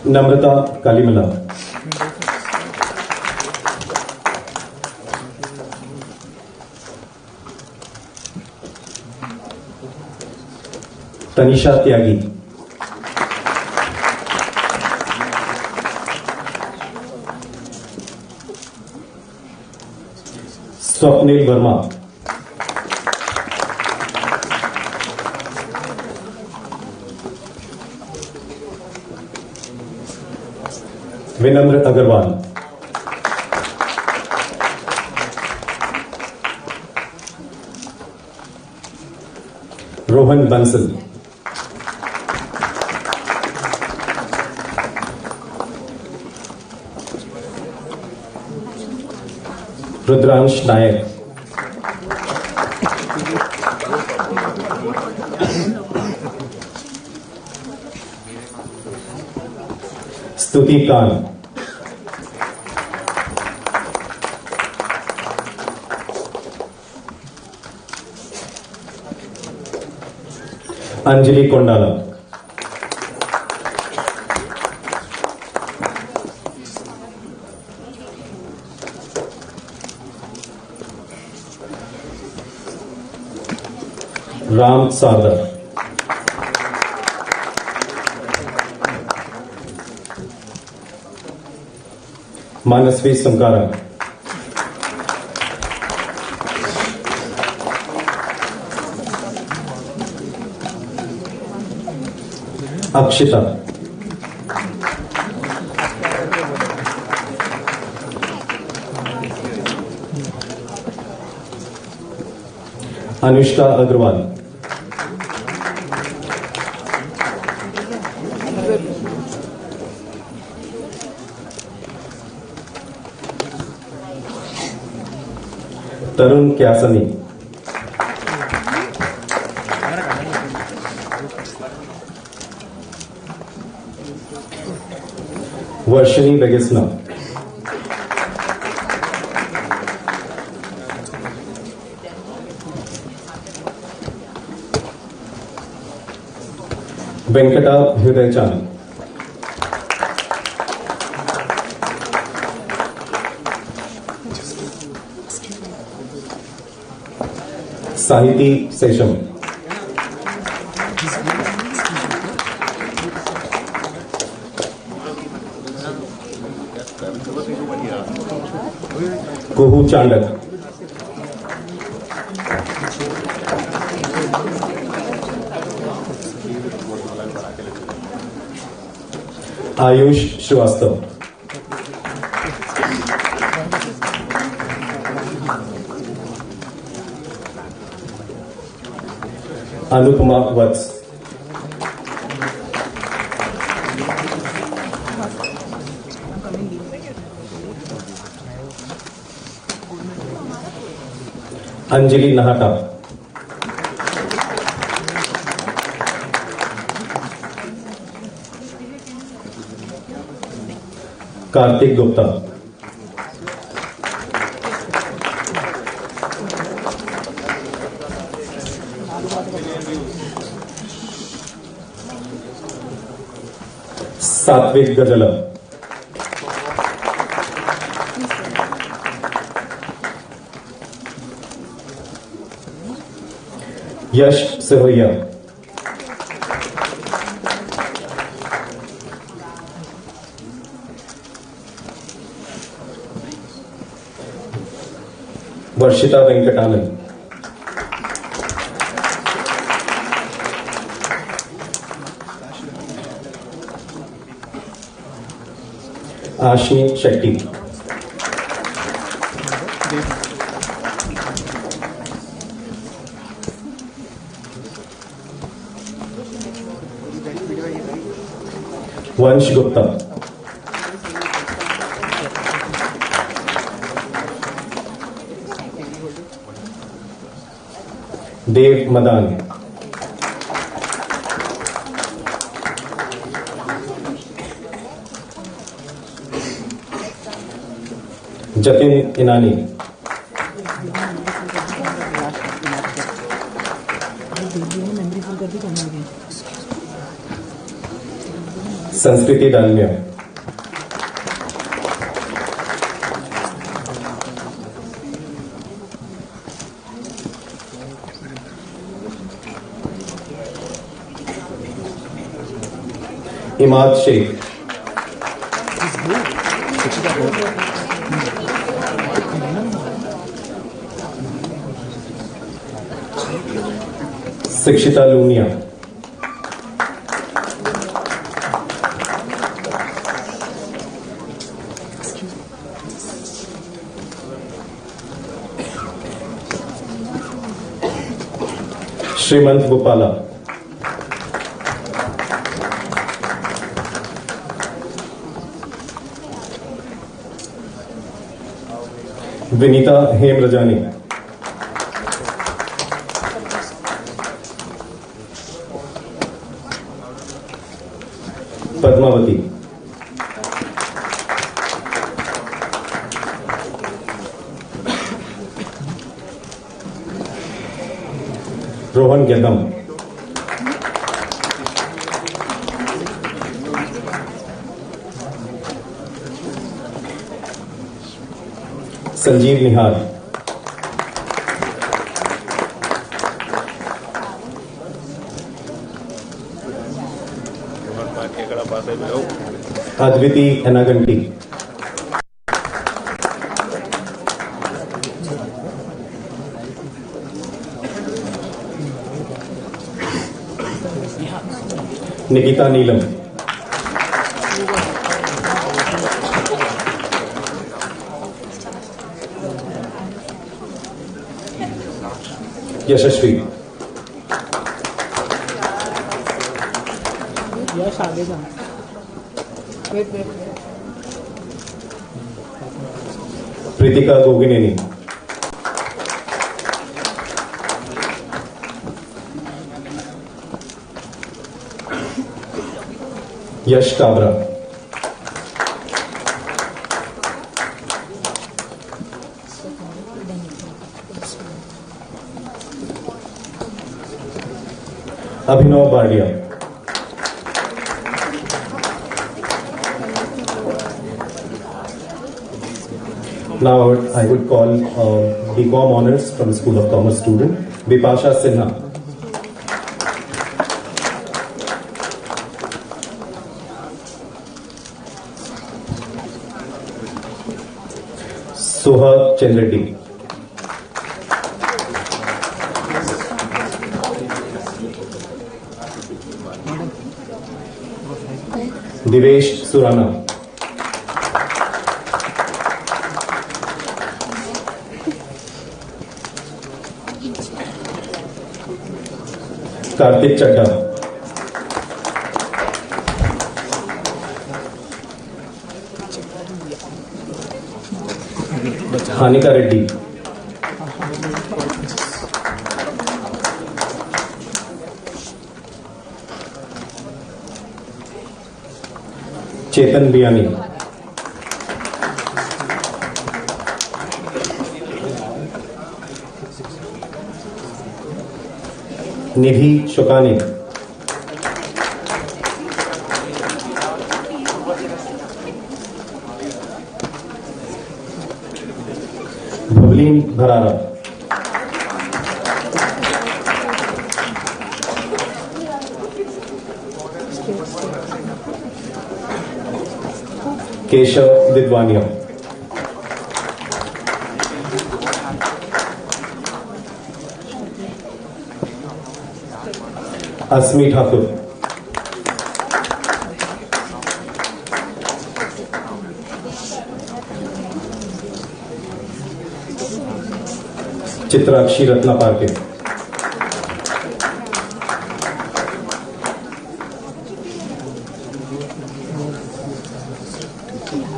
नम्रता कालीमला, तनिषा त्यागी, स्वप्निल वर्मा, विनम्र अग्रवाल, रोहन बंसल, रुद्रांश नायक, स्तुति कान, अंजलि कोंडाला, राम सारदा, मानसवी संकारा, अक्षिता, अनुष्का अग्रवाल, तरुण क्यासनी, वर्षिनी वेगेसना, वेंकटा हृदयचांद, साहिती sesame, कुहू चांडक, आयुष श्रीवास्तव, अनुपमा वत्स, अंजलि नहाटा, कार्तिक गुप्ता, सात्विक गजला, यश सिरोहिया, वर्षिता वेंकटानंद, आशिनी शेट्टी, वंश गुप्ता, देव मदान, जतिन इनानी, संस्कृति डालमिया, इमाद शेख, शिक्षिता लूनिया, श्रीमंत गोपाला, विनीता हेमरजानी, पद्मावती, रोहन गेदम, संजीव निहार, अद्विती एनागंटी, निकिता नीलम, यशस्वी, प्रीतिका गोगिनेनी, यश काबरा, अभिनव Wadia, now I would call BCom Honors from the School of Commerce student Vipasha Sinha, Soha Chenreddy, Divesh Surana, Kartik चड्डा, हानिका रेड्डी, चेतन बियानी, निधि शोकानी, भवलीन भरारा, केशव दिद्वानिया, अस्मी ठाकुर, चित्राक्षी रत्ना पार्के,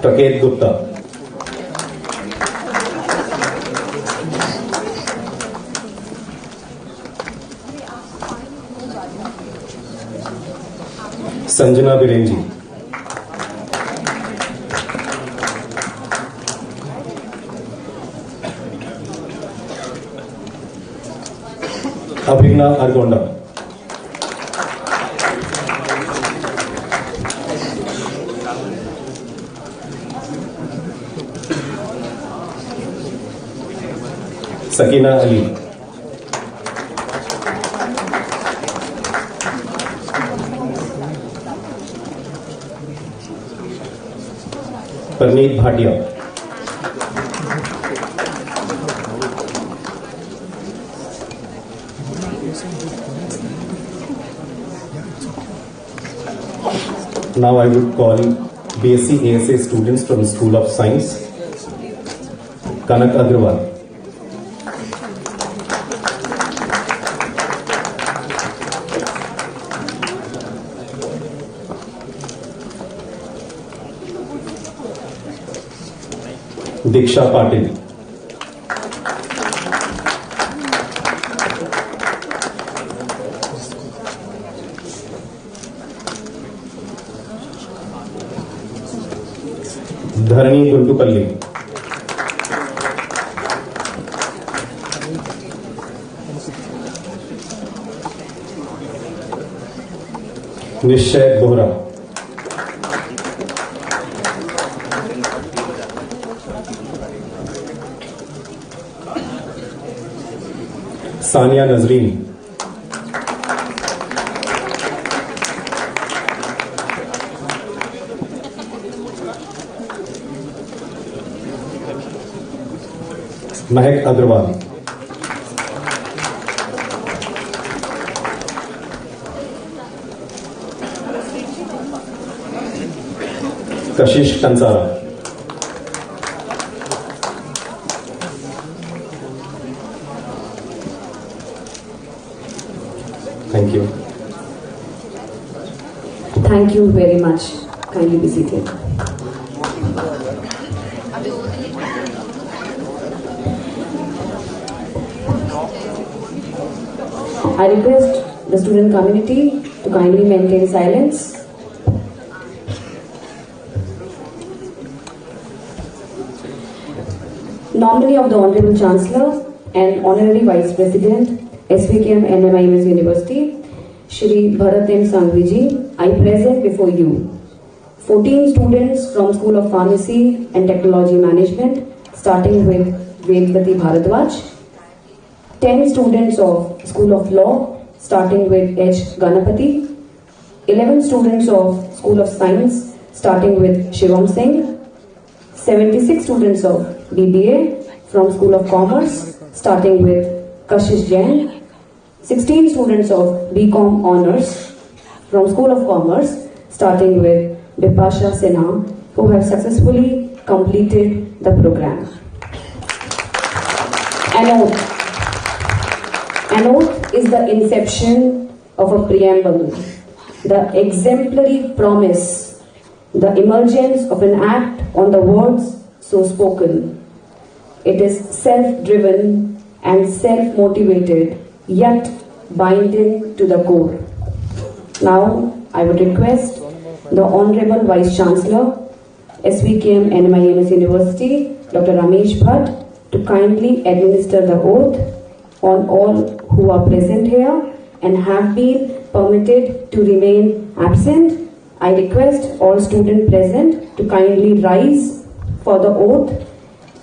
प्रकेत गुप्ता, संजना बिरेंजी, अभिज्ञा अरगोंडा, Sakina Ali. Parneet Bhatia. Now I would call BSc ASA students from School of Science. Kanak Agrawal. Diksha Patil. Dharani Gundupalli. Nishchay Bohra. Sania Nazreen. Mahek Agrawal. Kashish Kansara. Thank you. Thank you very much. Kindly be seated. I request the student community to kindly maintain silence. Nominee of the Honorable Chancellor and Honorary Vice President, SPTM NMIMS University, Shri Bharat M. Sanghvi, I present before you 14 students from School of Pharmacy and Technology Management, starting with Vedvati Bharadwaj, 10 students of School of Law, starting with H. Ganapati, 11 students of School of Science, starting with Shivam Singh, 76 students of BBA from School of Commerce, starting with Kashish Jain, 16 students of BCom Honours from School of Commerce, starting with Bipasha Sinha, who have successfully completed the program. An oath is the inception of a preamble, the exemplary promise, the emergence of an act on the words so spoken. It is self-driven and self-motivated, yet binding to the core. Now, I would request the Honorable Vice Chancellor, SVKM NMIMS University, Dr. Ramesh Bhatt, to kindly administer the oath on all who are present here and have been permitted to remain absent. I request all students present to kindly rise for the oath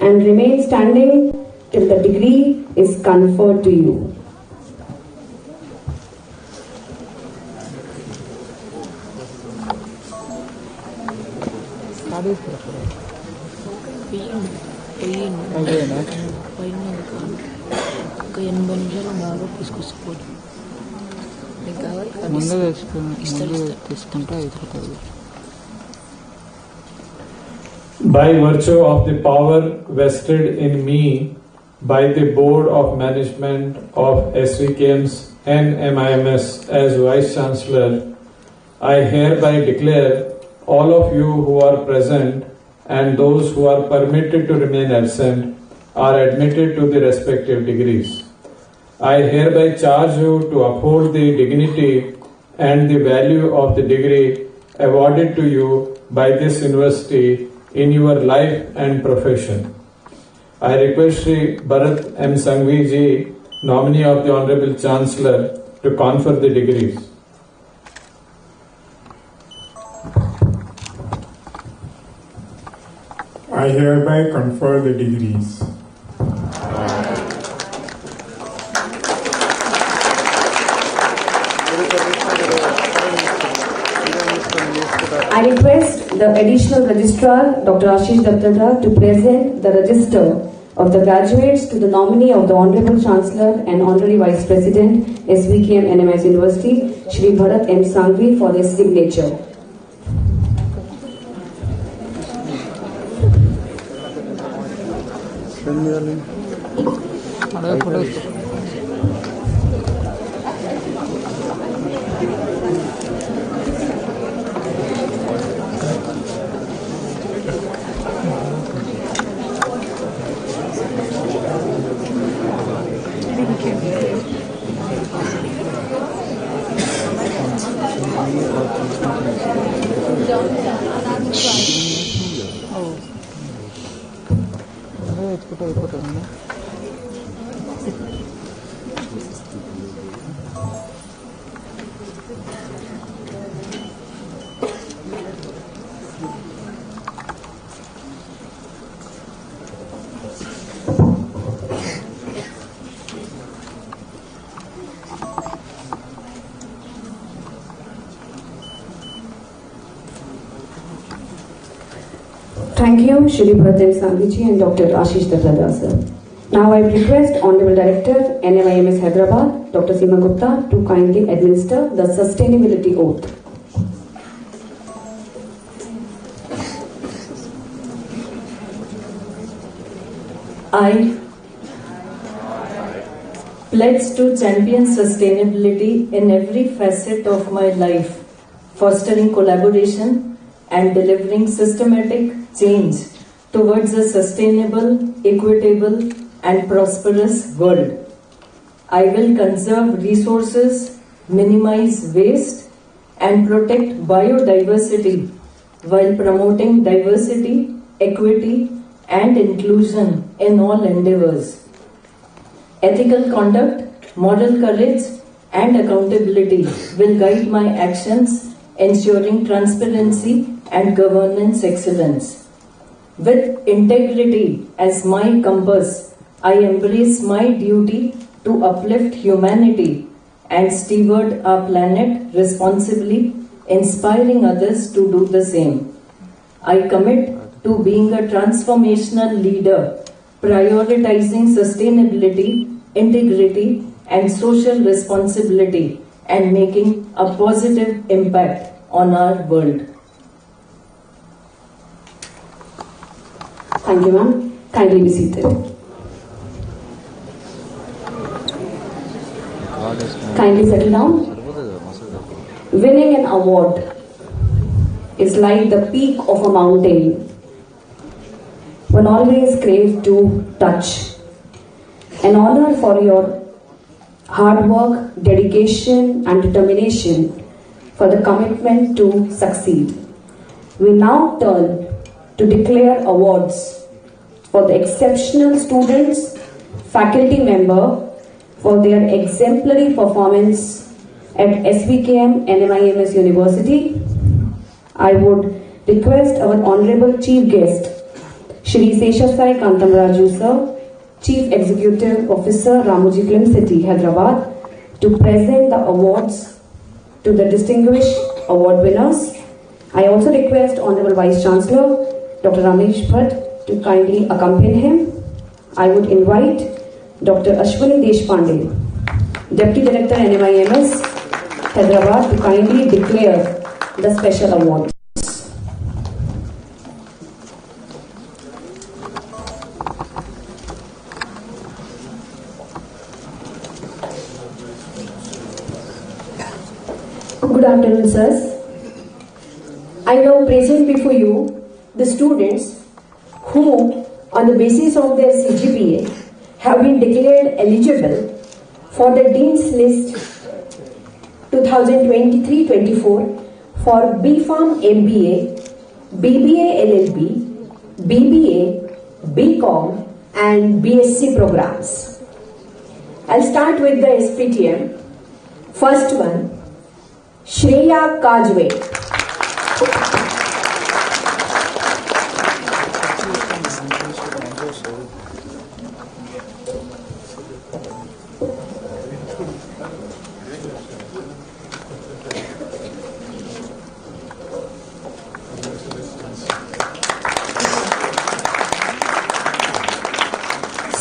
and remain standing till the degree is conferred to you. By virtue of the power vested in me by the Board of Management of SVKMs and MIMS as Vice Chancellor, I hereby declare all of you who are present and those who are permitted to remain absent are admitted to the respective degrees. I hereby charge you to uphold the dignity and the value of the degree awarded to you by this university in your life and profession. I request Shri Bharat M. Sanghvi ji, nominee of the Honorable Chancellor, to confer the degrees. I hereby confer the degrees. the Additional Registrar, Dr. Ashish Dattadra, to present the register of the graduates to the nominee of the Honorable Chancellor and Honorary Vice President, SVKM NMS University, Shri Bharat M. Sanghvi, for his signature. Thank you, Shri Bharat M. Sanghvi and Dr. Ashish Dattadra, sir. Now I request Honorable Director, NMIMS Hyderabad, Dr. Seema Gupta, to kindly administer the sustainability oath. I pledge to champion sustainability in every facet of my life, fostering collaboration and delivering systematic change towards a sustainable, equitable, and prosperous world. I will conserve resources, minimize waste, and protect biodiversity while promoting diversity, equity, and inclusion in all endeavors. Ethical conduct, moral courage, and accountability will guide my actions, ensuring transparency and governance excellence. With integrity as my compass, I embrace my duty to uplift humanity and steward our planet responsibly, inspiring others to do the same. I commit to being a transformational leader, prioritizing sustainability, integrity, and social responsibility, and making a positive impact on our world. Thank you, ma'am. Kindly be seated. Kindly settle down. Winning an award is like the peak of a mountain. One always craves to touch. An honor for your hard work, dedication, and determination, for the commitment to succeed. We now turn to declare awards for the exceptional students, faculty member for their exemplary performance at SPTM NMIMS University. I would request our Honorable Chief Guest, Shri Seshasai Kantamaraju Sir, Chief Executive Officer, Ramoji Film City, Hyderabad, to present the awards to the distinguished award winners. I also request Honorable Vice Chancellor, Dr. Ramesh Bhatt, to kindly accompany him. I would invite Dr. Ashwini Deshpande, Deputy Director NMIMS, Hyderabad, to kindly declare the special awards. Good afternoon, sirs. I now present before you the students who, on the basis of their CGPA, have been declared eligible for the Dean's List 2023-24 for BPharm MBA, BBA LLB, BBA, BCom, and BSc programs. I'll start with the SPTM. First one, Shreya Kajwe.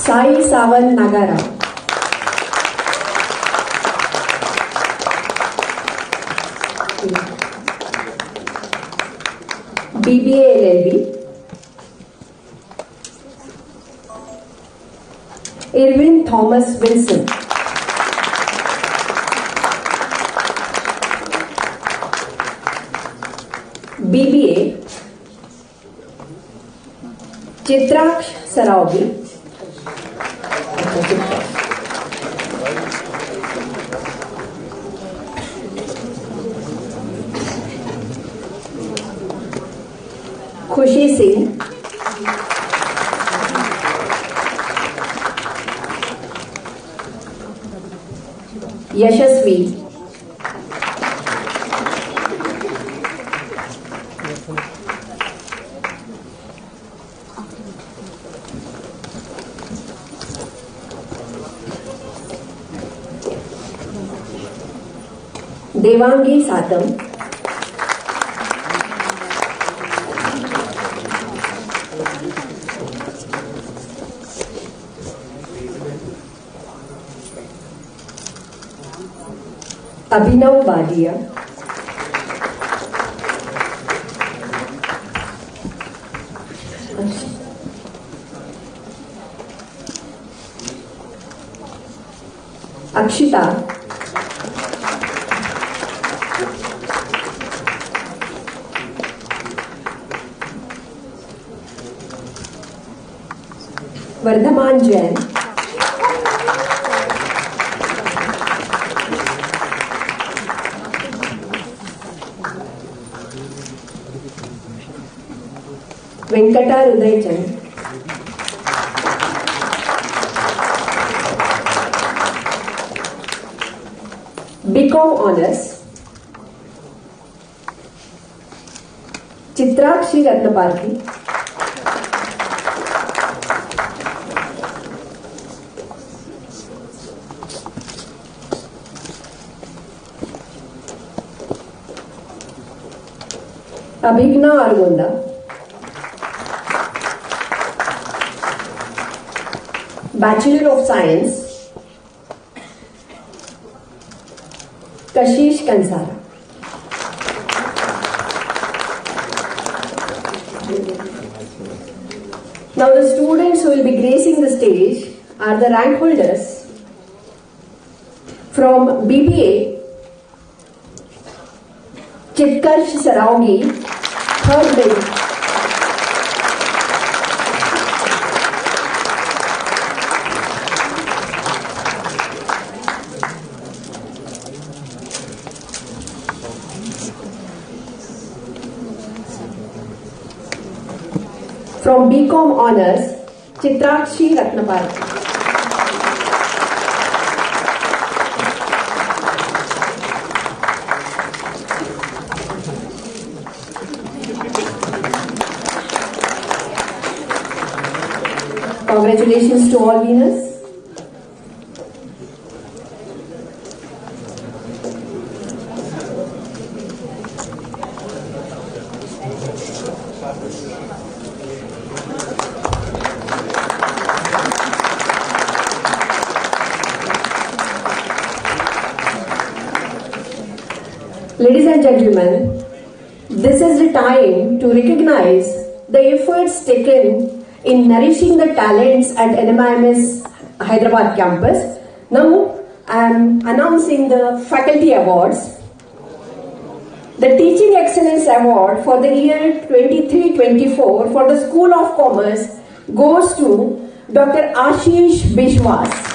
Sai Savan Nagara. BBA LLB. Irwin Thomas Wilson. BBA Chitraksh Saraogi. Khushi Singh. Yashasvi. Devangi Satam. Abhinav Badia. Akshita. Vardhaman Jain. Venkata Uday Chand. BCom Honors. Chitrakshi Ratnaparthi. Abhigna Argonda. Bachelor of Science, Kashish Kansara. Now the students who will be gracing the stage are the rank holders from BBA, Chitkarsh Saraogi, 3rd bench. From BCom Honors, Chitrakshi Ratnaparthi. Congratulations to all winners. Ladies and gentlemen, this is the time to recognize the efforts taken in nourishing the talents at NMIMS Hyderabad campus. Now, I am announcing the faculty awards. The Teaching Excellence Award for the year 23-24 for the School of Commerce goes to Dr. Ashish Bishwas.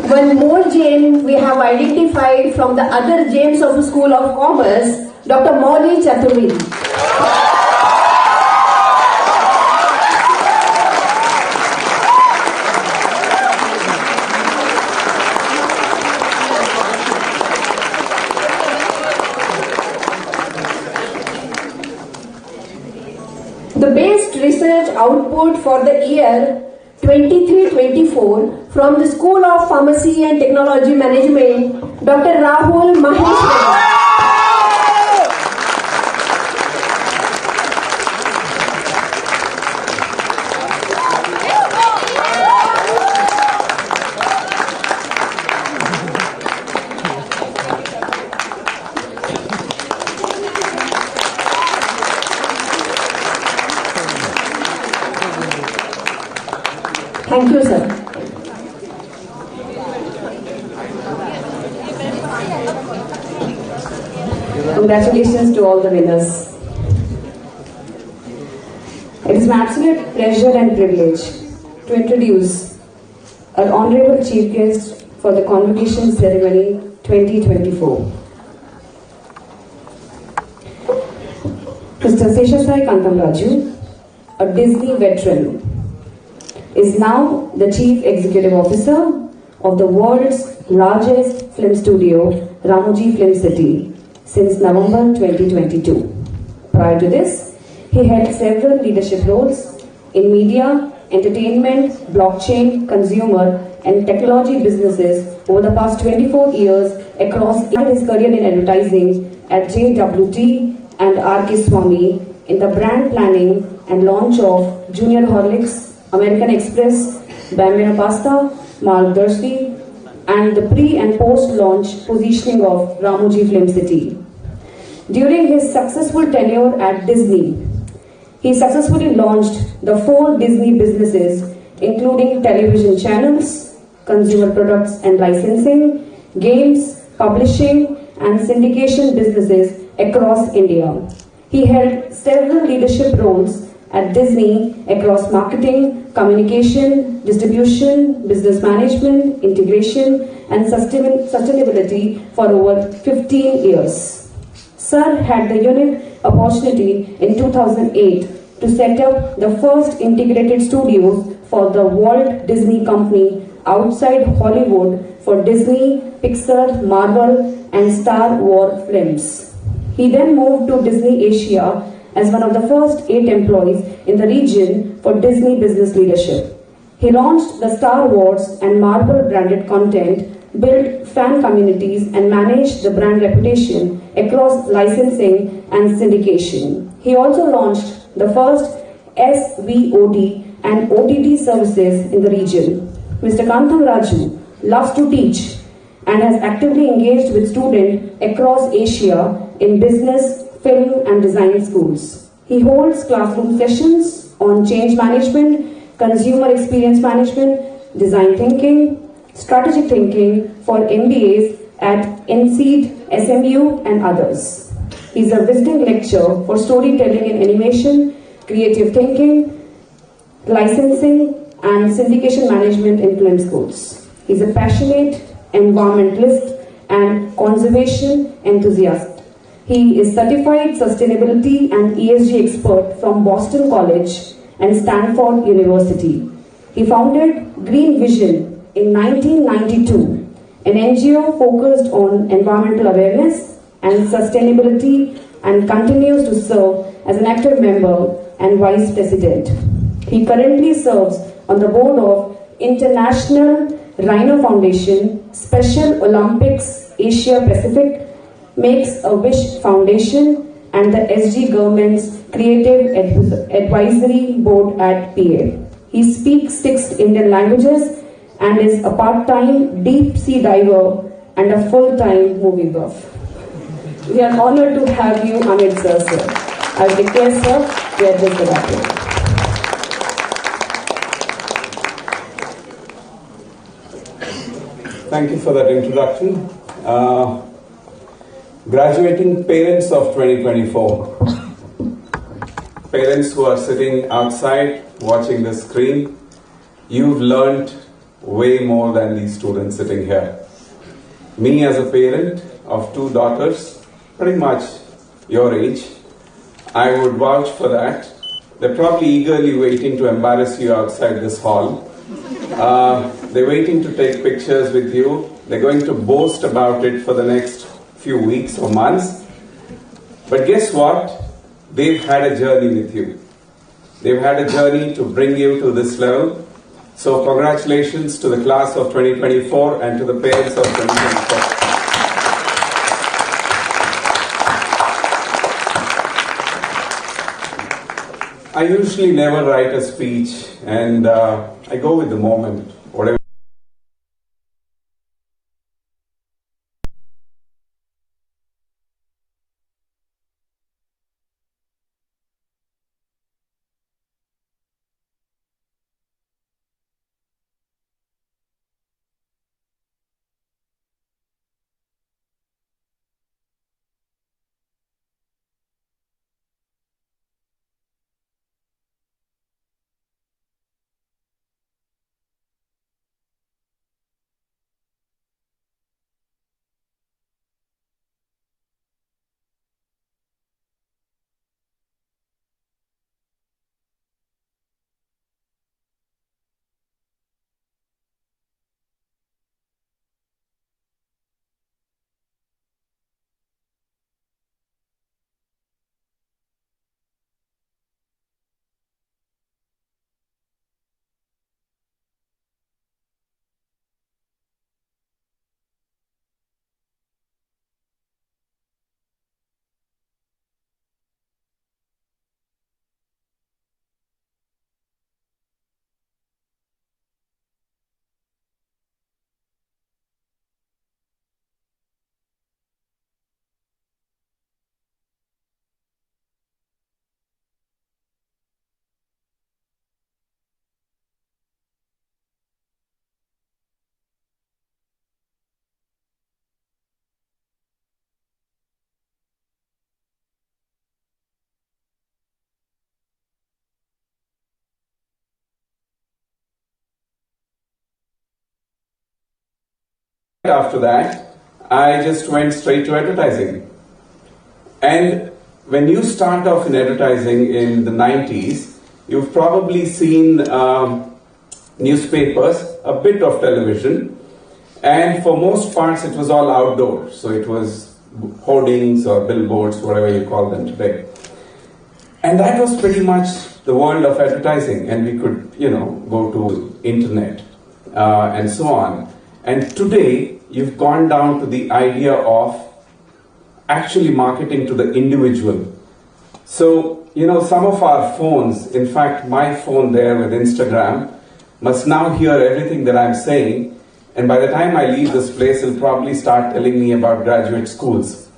One more gem we have identified from the other gems of the School of Commerce, Dr. Mauli Chaturvedi. output for the year 23-24 from the School of Pharmacy and Technology Management, Dr. Rahul Maheshwari. Thank you, sir. Congratulations to all the winners. It is my absolute pleasure and privilege to introduce our Honorable Chief Guest for the Convocation Ceremony 2024. Mr. Seshasai Kantamraju, a Disney veteran, is now the Chief Executive Officer of the world's largest film studio, Ramoji Film City, since November 2022. Prior to this, he held several leadership roles in media, entertainment, blockchain, consumer, and technology businesses over the past 24 years across his career in advertising at JWT and R.K. Swamy in the brand planning and launch of Junior Horlicks, American Express, Bambino Pasta, Mark Dursley, and the pre- and post-launch positioning of Ramoji Film City. During his successful tenure at Disney, he successfully launched the 4 Disney businesses, including television channels, consumer products and licensing, games, publishing, and syndication businesses across India. He held several leadership roles at Disney across marketing, communication, distribution, business management, integration, and sustainability for over 15 years. Sir had the unique opportunity in 2008 to set up the first integrated studios for the Walt Disney Company outside Hollywood for Disney, Pixar, Marvel, and Star Wars films. He then moved to Disney Asia as one of the first 8 employees in the region for Disney business leadership. He launched the Star Wars and Marvel branded content, built fan communities, and managed the brand reputation across licensing and syndication. He also launched the first SVOD and OTT services in the region. Mr. Kantam Raju loves to teach and has actively engaged with students across Asia in business, film, and design schools. He holds classroom sessions on change management, consumer experience management, design thinking, strategic thinking for MBAs at NCED, SMU, and others. He is a visiting lecturer for storytelling in animation, creative thinking, licensing, and syndication management in film schools. He is a passionate environmentalist and conservation enthusiast. He is certified sustainability and ESG expert from Boston College and Stanford University. He founded Green Vision in 1992, an NGO focused on environmental awareness and sustainability, and continues to serve as an active member and vice president. He currently serves on the board of International Rhino Foundation, Special Olympics Asia Pacific, Makes a Wish Foundation, and the SG Government's Creative Advisory Board at PA. He speaks 6 Indian languages and is a part-time deep sea diver and a full-time movie buff. We are honored to have you amidst us, sir. I request, sir, to address the gathering. Thank you for that introduction. Graduating parents of 2024, parents who are sitting outside watching the screen, you've learned way more than these students sitting here. Me as a parent of 2 daughters, pretty much your age, I would vouch for that. They're probably eagerly waiting to embarrass you outside this hall. They're waiting to take pictures with you. They're going to boast about it for the next few weeks or months. But guess what? They've had a journey with you. They've had a journey to bring you to this level. So congratulations to the class of 2024 and to the parents of 2024. I usually never write a speech, and I go with the moment, whatever. After that, I just went straight to advertising. And when you start off in advertising in the 90s, you've probably seen newspapers, a bit of television, and for most parts it was all outdoor. So it was hoardings or billboards, whatever you call them today. And that was pretty much the world of advertising, and we could, go to internet and so on. And today, you've gone down to the idea of actually marketing to the individual. So, some of our phones, in fact, my phone there with Instagram, must now hear everything that I'm saying, and by the time I leave this place, it'll probably start telling me about graduate schools.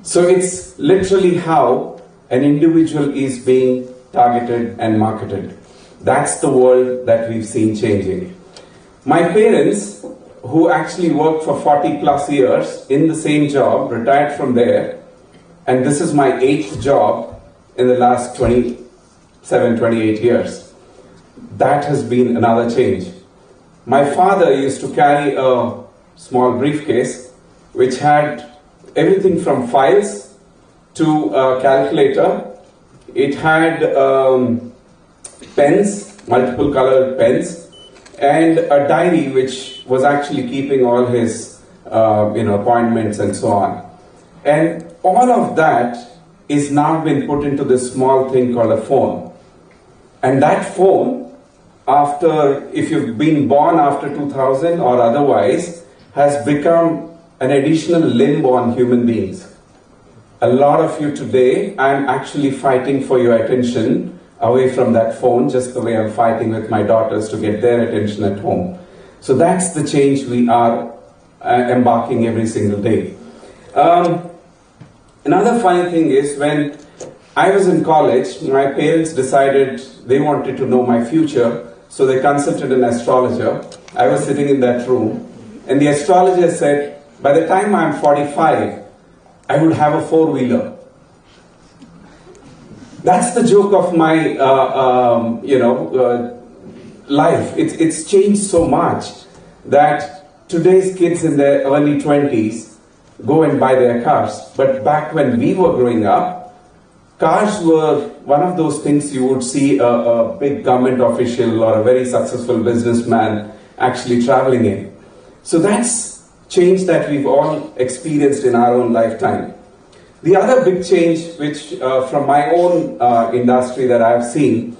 So it's literally how an individual is being targeted and marketed. That's the world that we've seen changing. My parents, who actually worked for 40 plus years in the same job, retired from there, and this is my 8th job in the last 27, 28 years. That has been another change. My father used to carry a small briefcase which had everything from files to a calculator. It had pens, multiple colored pens, and a diary which was actually keeping all his appointments and so on. And all of that is now been put into this small thing called a phone. And that phone, if you've been born after 2000 or otherwise, has become an additional limb on human beings. A lot of you today, I'm actually fighting for your attention away from that phone, just the way I'm fighting with my daughters to get their attention at home. So that's the change we are embarking every single day. Another funny thing is, when I was in college, my parents decided they wanted to know my future, so they consulted an astrologer. I was sitting in that room, and the astrologer said, by the time I'm 45, I would have a four-wheeler. That's the joke of my, life. It's changed so much that today's kids in their early 20s go and buy their cars. But back when we were growing up, cars were one of those things you would see a big government official or a very successful businessman actually traveling in. So that's change that we've all experienced in our own lifetime. The other big change, which from my own industry that I've seen,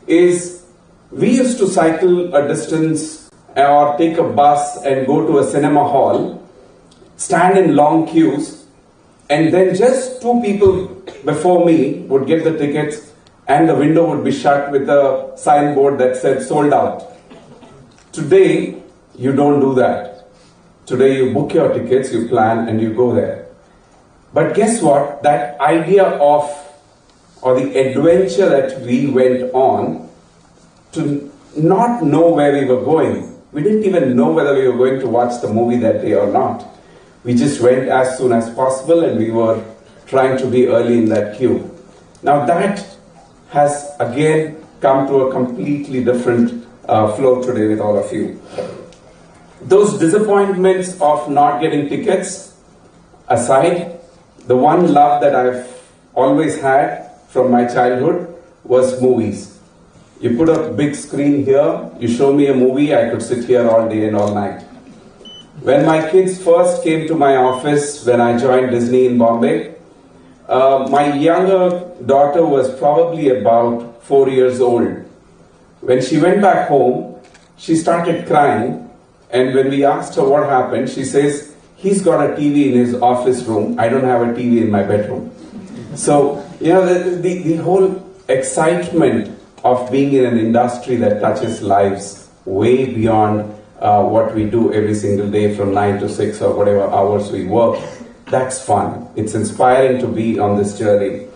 is we used to cycle a distance or take a bus and go to a cinema hall, stand in long queues, and then just two people before me would get the tickets and the window would be shut with a signboard that said sold out. Today, you don't do that. Today you book your tickets, you plan, and you go there. But guess what? That idea of, or the adventure that we went on to not know where we were going. We didn't even know whether we were going to watch the movie that day or not. We just went as soon as possible and we were trying to be early in that queue. Now that has again come to a completely different flow today with all of you. Those disappointments of not getting tickets aside, the one love that I've always had from my childhood was movies. You put a big screen here, you show me a movie, I could sit here all day and all night. When my kids first came to my office when I joined Disney in Bombay, my younger daughter was probably about 4 years old. When she went back home, she started crying, and when we asked her what happened, she says, he's got a TV in his office room, I don't have a TV in my bedroom. So, you know, the whole excitement of being in an industry that touches lives way beyond what we do every single day from 9 to 6 or whatever hours we work, that's fun. It's inspiring to be on this journey.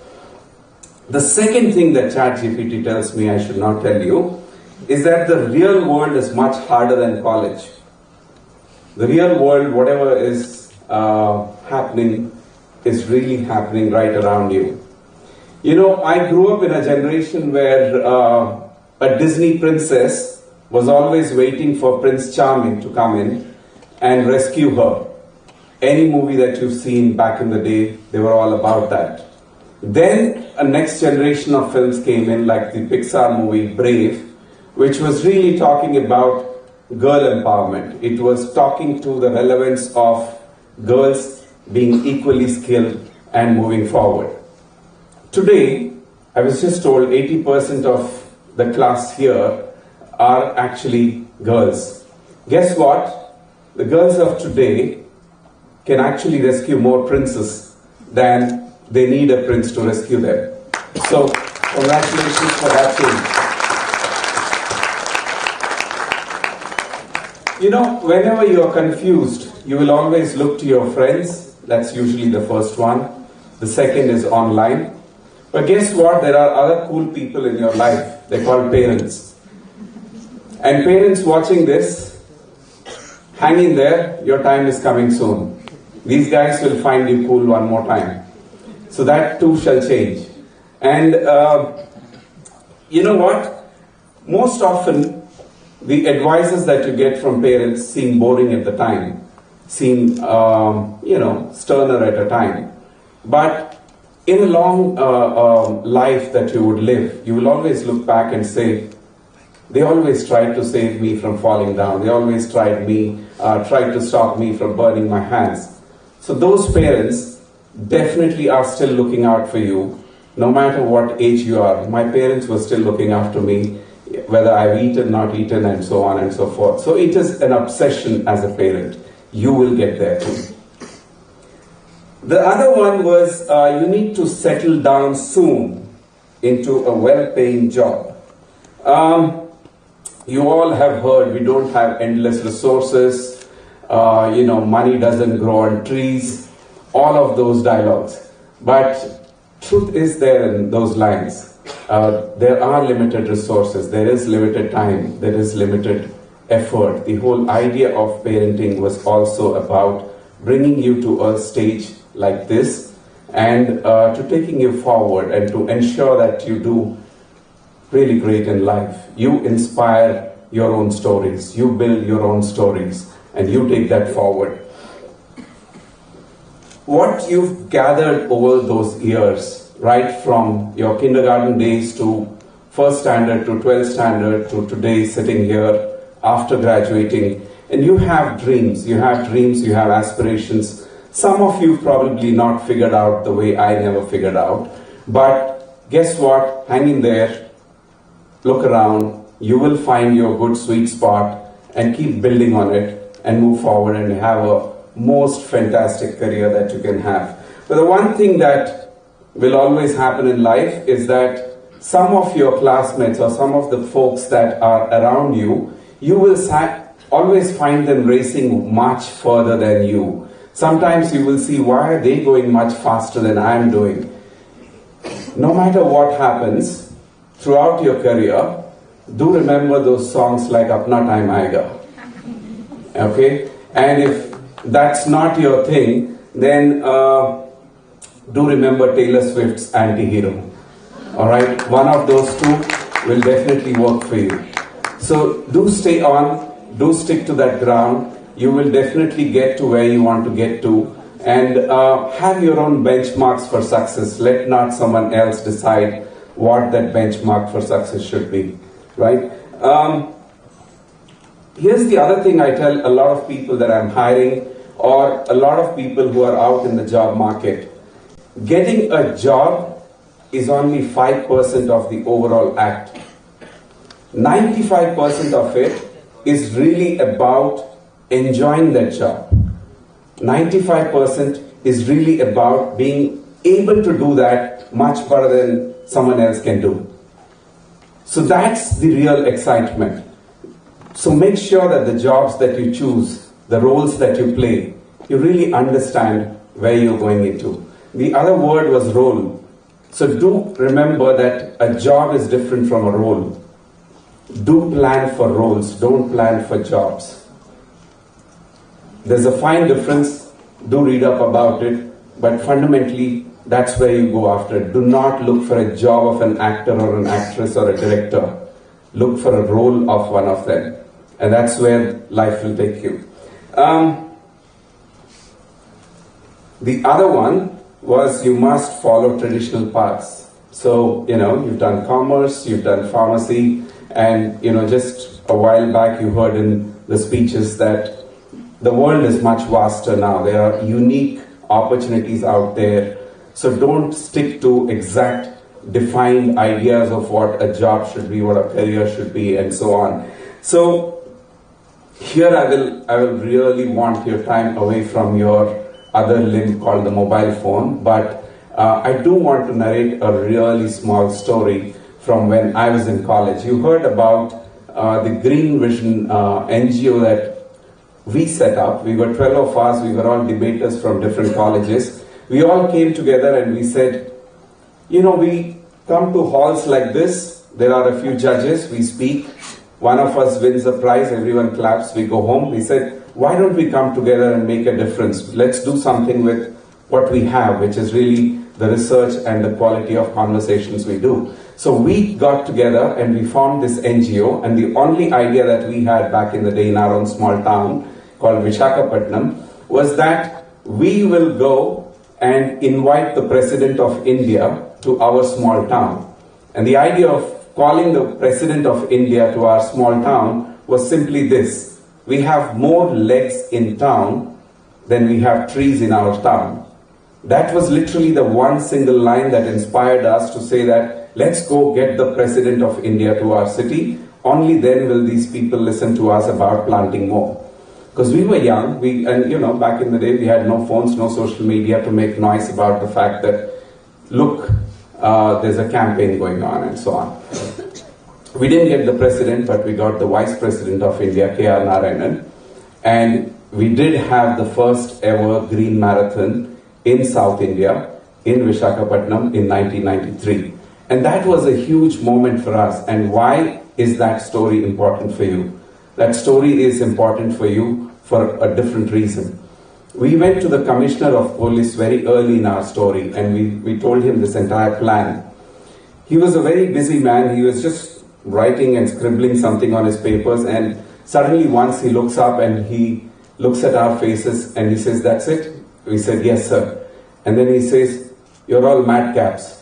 The second thing that ChatGPT tells me I should not tell you is that the real world is much harder than college. The real world, whatever is happening, is really happening right around you. You know, I grew up in a generation where a Disney princess was always waiting for Prince Charming to come in and rescue her. Any movie that you've seen back in the day, they were all about that. Then a next generation of films came in, like the Pixar movie Brave, which was really talking about girl empowerment. It was talking to the relevance of girls being equally skilled and moving forward. Today, I was just told 80% of the class here are actually girls. Guess what? The girls of today can actually rescue more princes than they need a prince to rescue them. So, congratulations for that too. You know, whenever you are confused, you will always look to your friends. That's usually the first one. The second is online. But guess what? There are other cool people in your life. They're called parents. And parents watching this, hang in there, your time is coming soon. These guys will find you cool one more time. So that too shall change. And you know what? Most often, the advices that you get from parents seem boring at the time, seem, sterner at a time. But in a long life that you would live, you will always look back and say, they always tried to save me from falling down. They always tried to stop me from burning my hands. So those parents definitely are still looking out for you, no matter what age you are. My parents were still looking after me, whether I've eaten, not eaten, and so on and so forth. So it is an obsession as a parent. You will get there too. The other one was you need to settle down soon into a well-paying job. You all have heard we don't have endless resources, money doesn't grow on trees, all of those dialogues. But truth is there in those lines. There are limited resources, there is limited time, there is limited effort. The whole idea of parenting was also about bringing you to a stage like this and to taking you forward and to ensure that you do really great in life. You inspire your own stories, you build your own stories, and you take that forward. What you've gathered over those years, right from your kindergarten days to first standard to 12th standard to today sitting here after graduating, and you have dreams, you have aspirations. Some of you probably not figured out the way I never figured out, but guess what? Hang in there. look around, you will find your good sweet spot and keep building on it and move forward and have a most fantastic career that you can have. But the one thing that will always happen in life is that some of your classmates or some of the folks that are around you, you will always find them racing much further than you. Sometimes you will see, why are they going much faster than I am doing? No matter what happens throughout your career, do remember those songs like Apna Time Aayega. Okay? And if that's not your thing, then do remember Taylor Swift's Anti-Hero. Alright? One of those two will definitely work for you. So do stay on, do stick to that ground. You will definitely get to where you want to get to. And have your own benchmarks for success. Let not someone else decide what that benchmark for success should be. Right? Here's the other thing I tell a lot of people that I'm hiring, or a lot of people who are out in the job market. Getting a job is only 5% of the overall act. 95% of it is really about enjoying that job. 95% is really about being able to do that much better than someone else can do. So that's the real excitement. So make sure that the jobs that you choose, the roles that you play, you really understand where you're going into. The other word was role. So do remember that a job is different from a role. Do plan for roles, don't plan for jobs. There's a fine difference, do read up about it, but fundamentally that's where you go after it. Do not look for a job of an actor or an actress or a director. Look for a role of one of them. And that's where life will take you. The other one was you must follow traditional paths. So, you've done commerce, you've done pharmacy, and, just a while back you heard in the speeches that the world is much vaster now. There are unique opportunities out there. So don't stick to exact defined ideas of what a job should be, what a career should be, and so on. So here I will really want your time away from your other limb called the mobile phone, but I do want to narrate a really small story from when I was in college. You heard about the Green Vision NGO that we set up. We were 12 of us, we were all debaters from different colleges. We all came together and we said, we come to halls like this, there are a few judges, we speak, one of us wins a prize, everyone claps, we go home. We said, why don't we come together and make a difference? Let's do something with what we have, which is really the research and the quality of conversations we do. So we got together and we formed this NGO, and the only idea that we had back in the day in our own small town called Visakhapatnam was that we will go and invite the President of India to our small town. And the idea of calling the President of India to our small town was simply this: we have more legs in town than we have trees in our town. That was literally the one single line that inspired us to say that let's go get the President of India to our city. Only then will these people listen to us about planting more. Because we were young, back in the day we had no phones, no social media to make noise about the fact that, look, there's a campaign going on and so on. We didn't get the President, but we got the Vice President of India, K.R. Narayanan. And we did have the first ever Green Marathon in South India, in Visakhapatnam in 1993. And that was a huge moment for us. And why is that story important for you? That story is important for you for a different reason. We went to the Commissioner of Police very early in our story, and we told him this entire plan. He was a very busy man. He was just writing and scribbling something on his papers, and suddenly once he looks up and he looks at our faces and he says, "That's it?" We said, "Yes, sir." And then he says, "You're all madcaps."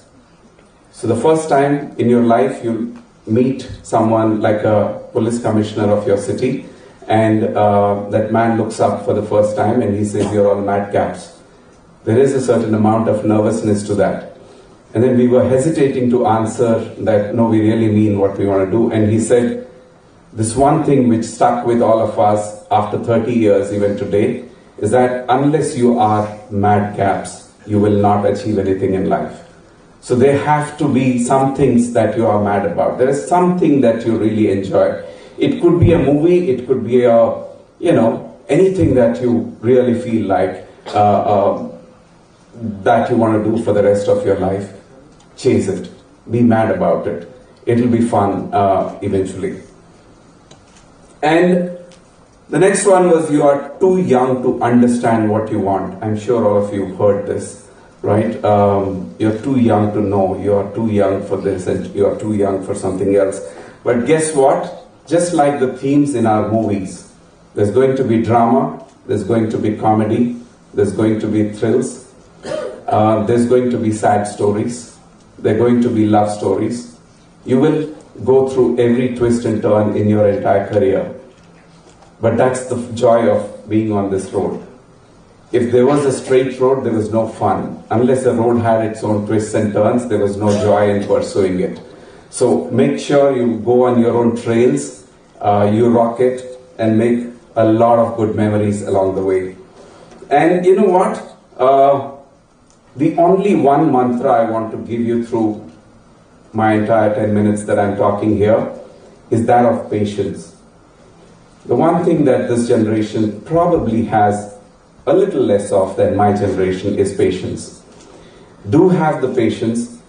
So the first time in your life you meet someone like a police commissioner of your city, and that man looks up for the first time and he says, "You're all madcaps." There is a certain amount of nervousness to that. And then we were hesitating to answer that, no, we really mean what we want to do. And he said, this one thing which stuck with all of us after 30 years, even today, is that unless you are madcaps, you will not achieve anything in life. So there have to be some things that you are mad about. There is something that you really enjoy. It could be a movie, it could be a, anything that you really feel like that you want to do for the rest of your life. Chase it. Be mad about it. It'll be fun eventually. And the next one was, you are too young to understand what you want. I'm sure all of you heard this, right? You're too young to know. You are too young for this and you are too young for something else. But guess what? Just like the themes in our movies, there's going to be drama, there's going to be comedy, there's going to be thrills, there's going to be sad stories, there are going to be love stories. You will go through every twist and turn in your entire career. But that's the joy of being on this road. If there was a straight road, there was no fun. Unless the road had its own twists and turns, there was no joy in pursuing it. So make sure you go on your own trails, you rock it, and make a lot of good memories along the way. And you know what? The only one mantra I want to give you through my entire 10 minutes that I'm talking here is that of patience. The one thing that this generation probably has a little less of than my generation is patience. Do have the patience,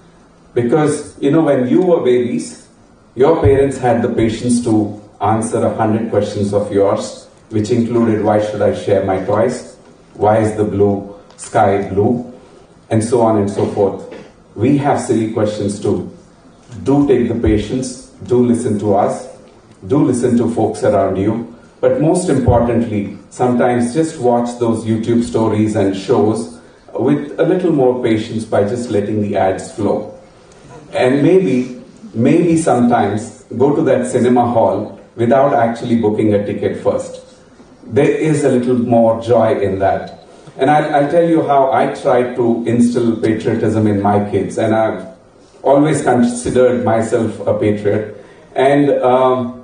because when you were babies, your parents had the patience to answer 100 questions of yours, which included, why should I share my toys? Why is the blue sky blue? And so on and so forth. We have silly questions too. Do take the patience, do listen to us, do listen to folks around you, but most importantly, sometimes just watch those YouTube stories and shows with a little more patience by just letting the ads flow. And maybe sometimes go to that cinema hall without actually booking a ticket first. There is a little more joy in that. And I'll tell you how I try to instill patriotism in my kids, and I've always considered myself a patriot. And a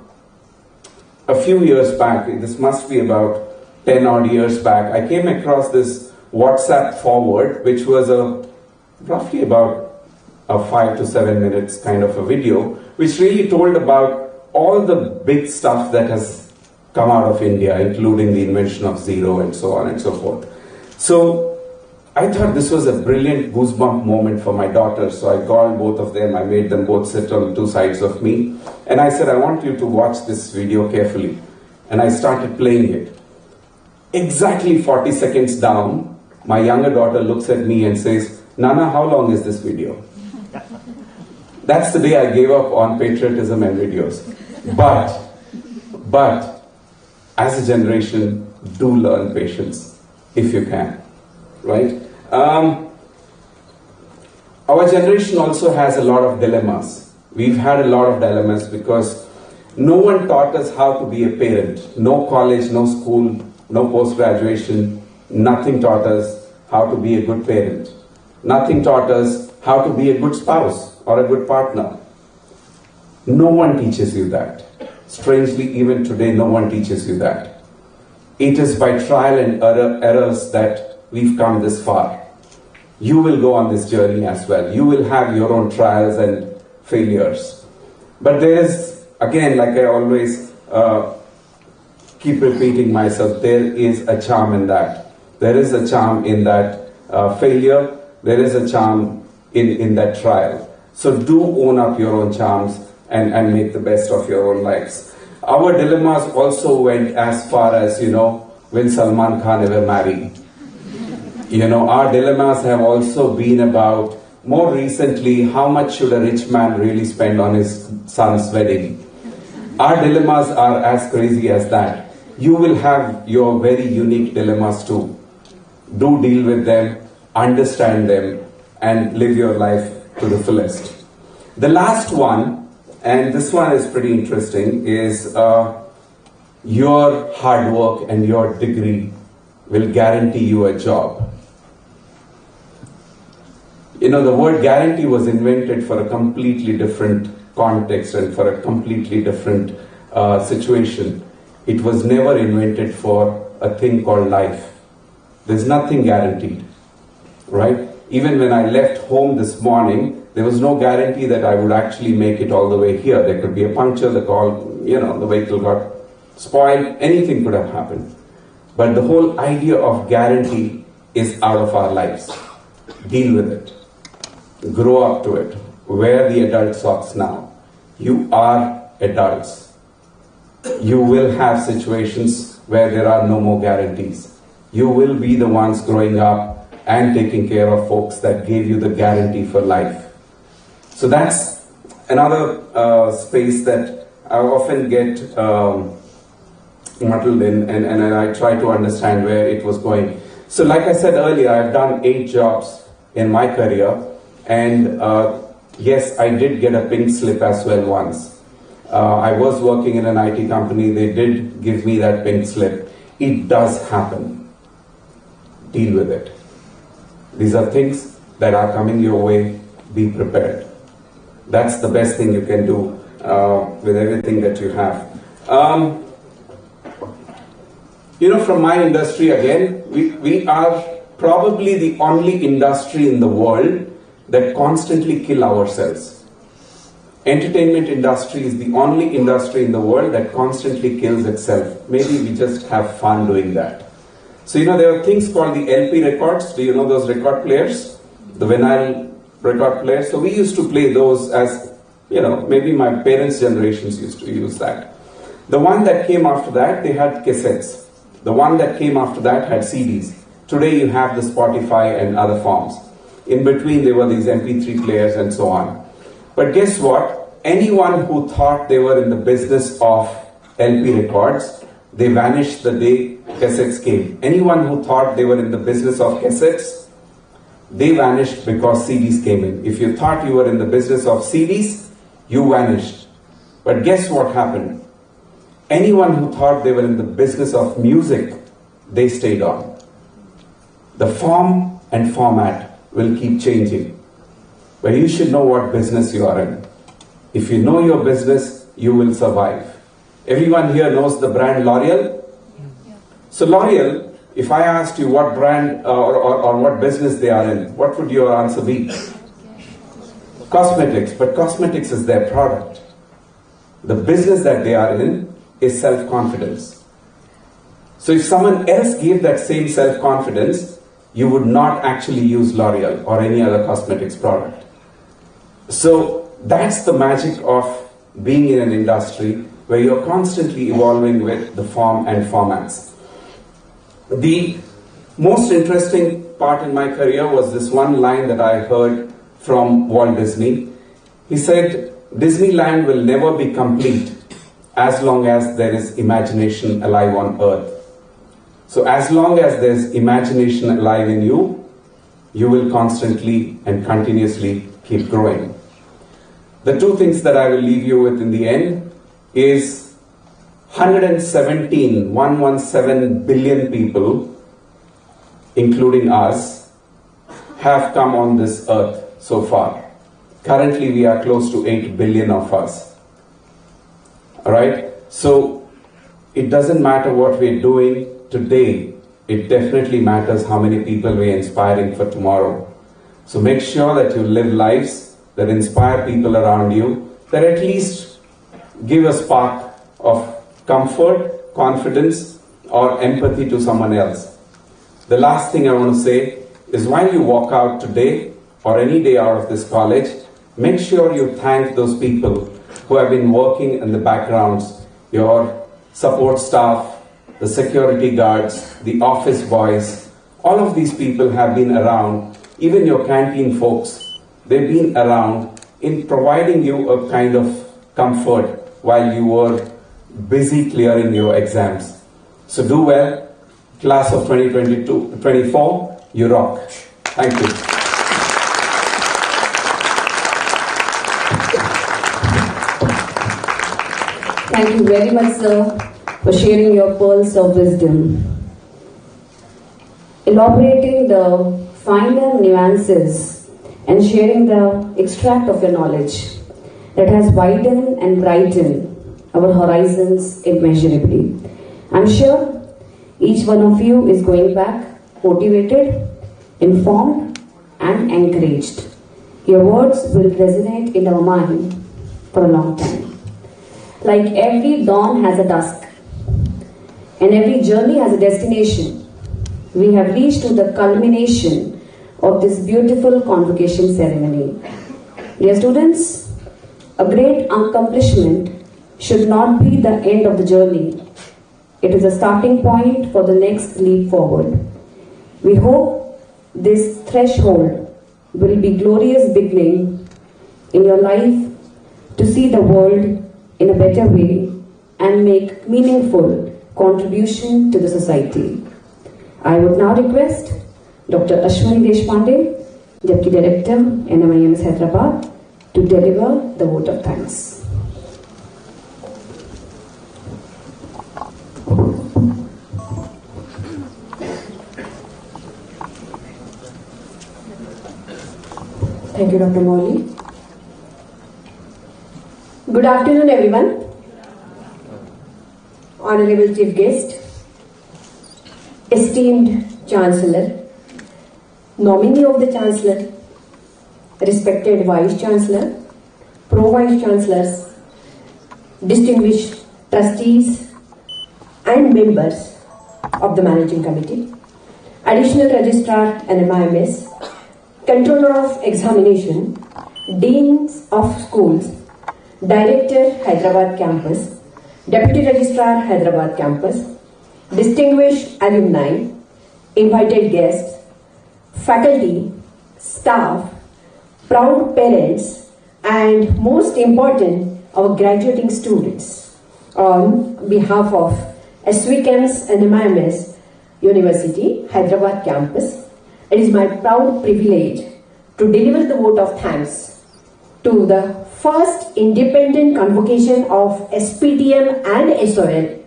few years back, this must be about 10 odd years back, I came across this WhatsApp forward, which was roughly about a 5 to 7 minutes kind of a video, which really told about all the big stuff that has come out of India, including the invention of zero and so on and so forth. So I thought this was a brilliant goosebump moment for my daughter. So I called both of them. I made them both sit on two sides of me. And I said, I want you to watch this video carefully. And I started playing it. Exactly 40 seconds down, my younger daughter looks at me and says, Nana, how long is this video? That's the day I gave up on patriotism and videos. But as a generation, do learn patience. If you can, right? Our generation also has a lot of dilemmas. We've had a lot of dilemmas because no one taught us how to be a parent. No college, no school, no post-graduation. Nothing taught us how to be a good parent. Nothing taught us how to be a good spouse or a good partner. No one teaches you that. Strangely, even today, no one teaches you that. It is by trial and errors that we've come this far. You will go on this journey as well. You will have your own trials and failures. But there is, again, like I always keep repeating myself, there is a charm in that. There is a charm in that failure. There is a charm in that trial. So do own up your own charms and make the best of your own lives. Our dilemmas also went as far as, when Salman Khan ever married. Our dilemmas have also been about, more recently, how much should a rich man really spend on his son's wedding? Our dilemmas are as crazy as that. You will have your very unique dilemmas too. Do deal with them, understand them, and live your life to the fullest. The last one, and this one is pretty interesting, is your hard work and your degree will guarantee you a job. the word guarantee was invented for a completely different context and for a completely different situation. It was never invented for a thing called life. There's nothing guaranteed, right? Even when I left home this morning, there was no guarantee that I would actually make it all the way here. There could be a puncture, the vehicle got spoiled, anything could have happened. But the whole idea of guarantee is out of our lives. Deal with it. Grow up to it. Wear the adult socks now. You are adults. You will have situations where there are no more guarantees. You will be the ones growing up and taking care of folks that gave you the guarantee for life. So that's another space that I often get muddled in, and I try to understand where it was going. So like I said earlier, I've done 8 jobs in my career, and yes, I did get a pink slip as well once. I was working in an IT company, they did give me that pink slip. It does happen. Deal with it. These are things that are coming your way. Be prepared. That's the best thing you can do with everything that you have. From my industry again, we are probably the only industry in the world that constantly kill ourselves. Entertainment industry is the only industry in the world that constantly kills itself. Maybe we just have fun doing that. So there are things called the LP records. Do you know those record players? The vinyl record players. So we used to play those as, maybe my parents' generations used to use that. The one that came after that, they had cassettes. The one that came after that had CDs. Today you have the Spotify and other forms. In between there were these MP3 players and so on. But guess what? Anyone who thought they were in the business of LP records, they vanished the day cassettes came. Anyone who thought they were in the business of cassettes, they vanished because CDs came in. If you thought you were in the business of CDs, you vanished. But guess what happened? Anyone who thought they were in the business of music, they stayed on. The form and format will keep changing. But you should know what business you are in. If you know your business, you will survive. Everyone here knows the brand L'Oreal? So L'Oreal, if I asked you what brand or what business they are in, what would your answer be? Cosmetics, but cosmetics is their product. The business that they are in is self-confidence. So if someone else gave that same self-confidence, you would not actually use L'Oreal or any other cosmetics product. So that's the magic of being in an industry where you're constantly evolving with the form and formats. The most interesting part in my career was this one line that I heard from Walt Disney. He said, Disneyland will never be complete as long as there is imagination alive on earth. So as long as there's imagination alive in you, you will constantly and continuously keep growing. The two things that I will leave you with in the end is 117 billion people, including us, have come on this earth so far. Currently we are close to 8 billion of us. Alright? So it doesn't matter what we're doing today, it definitely matters how many people we're inspiring for tomorrow. So make sure that you live lives that inspire people around you, that at least give a spark of comfort, confidence, or empathy to someone else. The last thing I want to say is while you walk out today or any day out of this college, make sure you thank those people who have been working in the backgrounds, your support staff, the security guards, the office boys. All of these people have been around, even your canteen folks. They've been around in providing you a kind of comfort while you were busy clearing your exams. So do well. Class of 2022-24, you rock. Thank you. Thank you very much, sir, for sharing your pearls of wisdom. Elaborating the finer nuances and sharing the extract of your knowledge that has widened and brightened our horizons immeasurably. I'm sure each one of you is going back motivated, informed, and encouraged. Your words will resonate in our mind for a long time. Like every dawn has a dusk, and every journey has a destination, we have reached to the culmination of this beautiful convocation ceremony. Dear students, a great accomplishment should not be the end of the journey. It is a starting point for the next leap forward. We hope this threshold will be glorious beginning in your life to see the world in a better way and make meaningful contribution to the society. I would now request Dr. Ashwini Deshpande, Deputy Director, NMIMS Hyderabad, to deliver the vote of thanks. Thank you, Dr. Moli. Good afternoon, everyone. Honorable Chief Guest, esteemed Chancellor, nominee of the Chancellor, respected Vice Chancellor, Pro-Vice Chancellors, distinguished trustees and members of the Managing Committee, Additional Registrar NMIMS, Controller of Examination, Deans of Schools, Director Hyderabad Campus, Deputy Registrar Hyderabad Campus, distinguished alumni, invited guests, faculty, staff, proud parents, and most important, our graduating students. On behalf of SVCAMS and NMIMS University, Hyderabad Campus, it is my proud privilege to deliver the vote of thanks to the first independent convocation of SPTM and SOL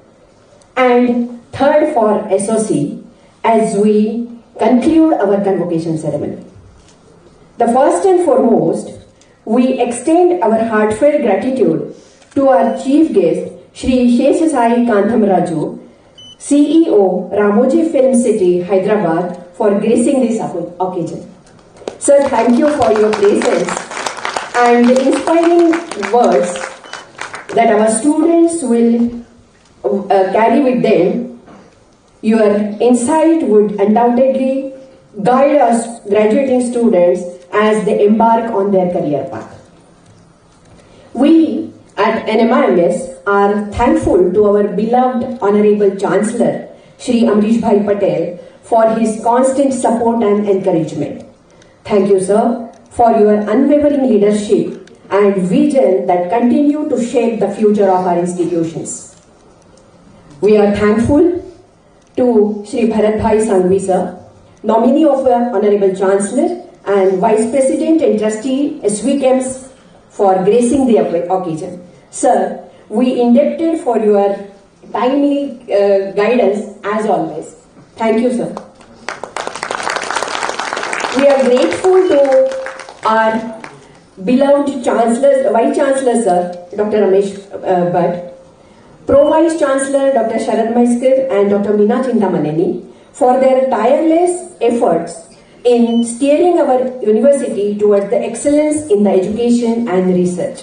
and third for SOC as we conclude our convocation ceremony. The first and foremost, we extend our heartfelt gratitude to our chief guest, Shri Sheshasai Kanthamaraju, CEO, Ramoji Film City, Hyderabad, for gracing this occasion. Sir, thank you for your presence and the inspiring words that our students will carry with them. Your insight would undoubtedly guide us graduating students as they embark on their career path. We at NMIMS are thankful to our beloved Honorable Chancellor, Shri Amrish Bhai Patel, for his constant support and encouragement. Thank you, sir, for your unwavering leadership and vision that continue to shape the future of our institutions. We are thankful to Shri Bharat Bhai Sanghvi, sir, nominee of our Honorable Chancellor and Vice President and Trustee SVCAMS, for gracing the occasion. Sir, we indebted for your timely guidance as always. Thank you, sir. We are grateful to our beloved Chancellor, Vice Chancellor, sir, Dr. Ramesh Bhatt, Pro-Vice Chancellor, Dr. Sharad Maiskar and Dr. Meena Chintamaneni for their tireless efforts in steering our university towards the excellence in the education and research.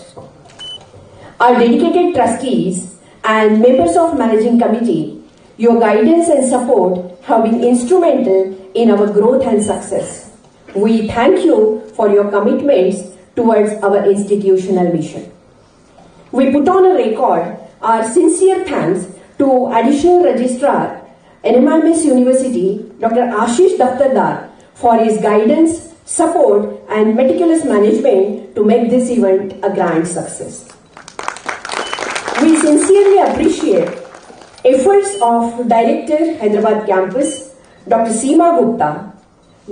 Our dedicated trustees and members of Managing Committee, your guidance and support have been instrumental in our growth and success. We thank you for your commitments towards our institutional mission. We put on a record our sincere thanks to Additional Registrar, NMIMS University, Dr. Ashish Daftardar, for his guidance, support and meticulous management to make this event a grand success. We sincerely appreciate efforts of Director Hyderabad Campus, Dr. Seema Gupta,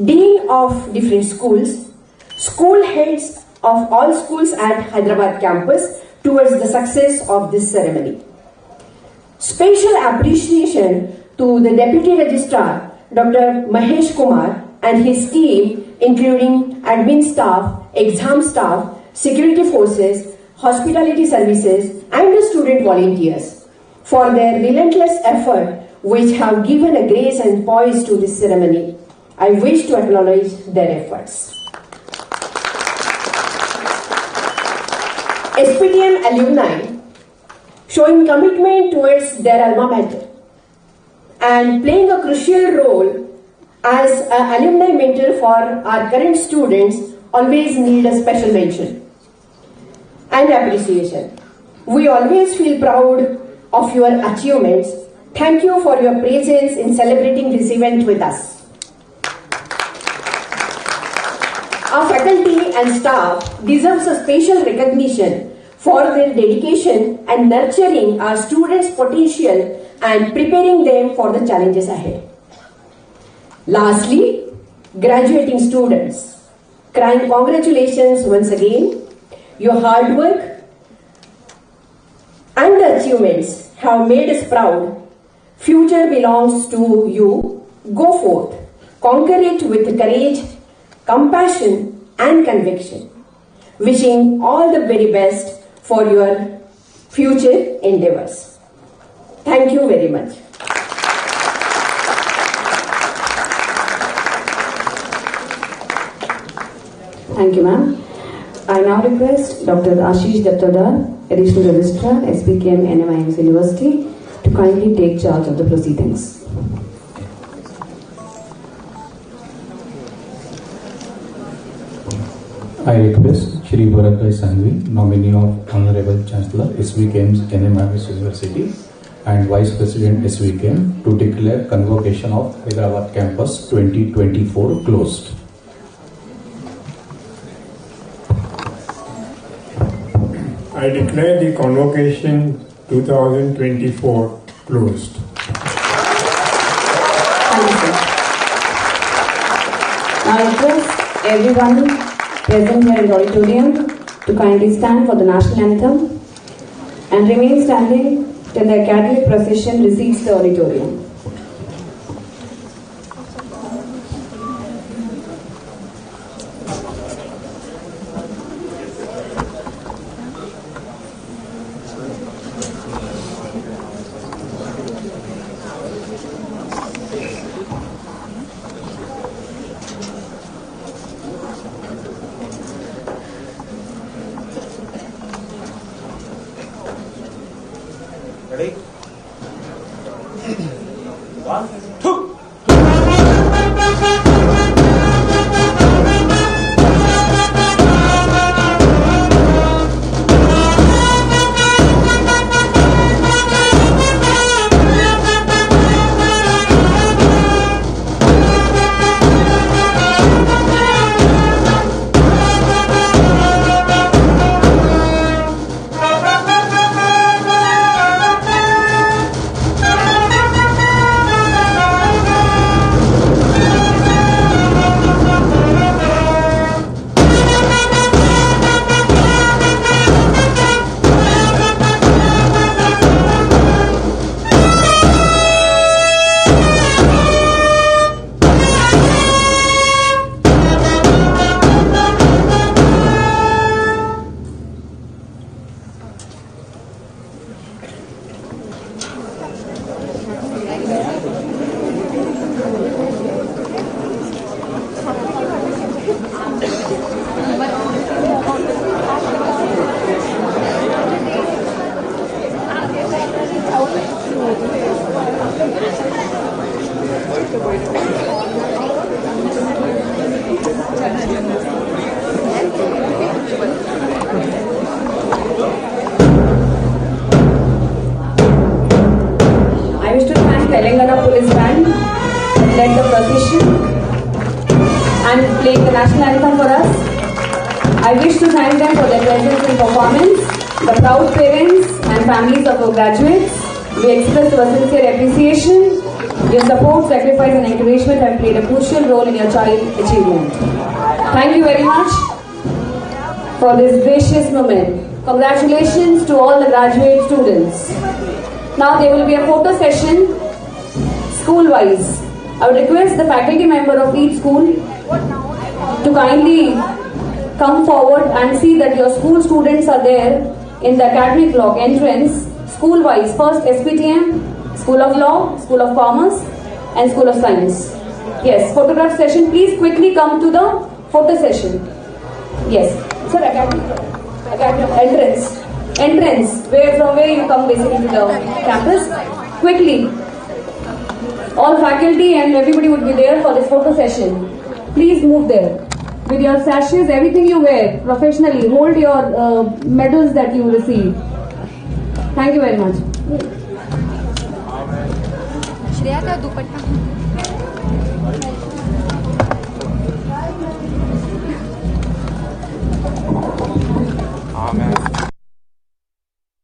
Dean of different schools, school heads of all schools at Hyderabad Campus towards the success of this ceremony. Special appreciation to the Deputy Registrar, Dr. Mahesh Kumar, and his team, including admin staff, exam staff, security forces, hospitality services, and the student volunteers for their relentless effort, which have given a grace and poise to this ceremony. I wish to acknowledge their efforts. SPTM alumni, showing commitment towards their alma mater and playing a crucial role as an alumni mentor for our current students, always need a special mention and appreciation. We always feel proud of your achievements. Thank you for your presence in celebrating this event with us. Our faculty and staff deserves a special recognition for their dedication and nurturing our students' potential and preparing them for the challenges ahead. Lastly, graduating students, crying congratulations once again. Your hard work and the achievements have made us proud. Future belongs to you. Go forth, conquer it with courage, compassion and conviction. Wishing all the very best for your future endeavors. Thank you very much. Thank you, ma'am. I now request Dr. Ashish Dattadar, Additional Registrar, SPTM NMIMS University, to kindly take charge of the proceedings. I request Shri Bharatbhai Sanghvi, nominee of Honorable Chancellor, SVKM's NMIMS University and Vice President SVKM, to declare Convocation of Hyderabad Campus 2024 closed. I declare the Convocation 2024 closed. Thank you, sir. Now I request everyone present here in the auditorium to kindly stand for the national anthem and remain standing till the academic procession receives the auditorium. Ready? 1, 2. Telangana Police Band led the procession and played the national anthem for us. I wish to thank them for their presence and performance. The proud parents and families of our graduates, we express our sincere appreciation. Your support, sacrifice and encouragement have played a crucial role in your child achievement. Thank you very much for this gracious moment. Congratulations to all the graduate students. Now there will be a photo session school-wise. I would request the faculty member of each school to kindly come forward and see that your school students are there in the academic block entrance, school-wise. First SPTM, School of Law, School of Commerce and School of Science. Yes, photograph session. Please quickly come to the photo session. Yes. Sir, academic entrance. From where you come basically to the campus. Quickly. All faculty and everybody would be there for this photo session. Please move there. With your sashes, everything you wear professionally, hold your medals that you receive. Thank you very much. Shreya का दुपट्टा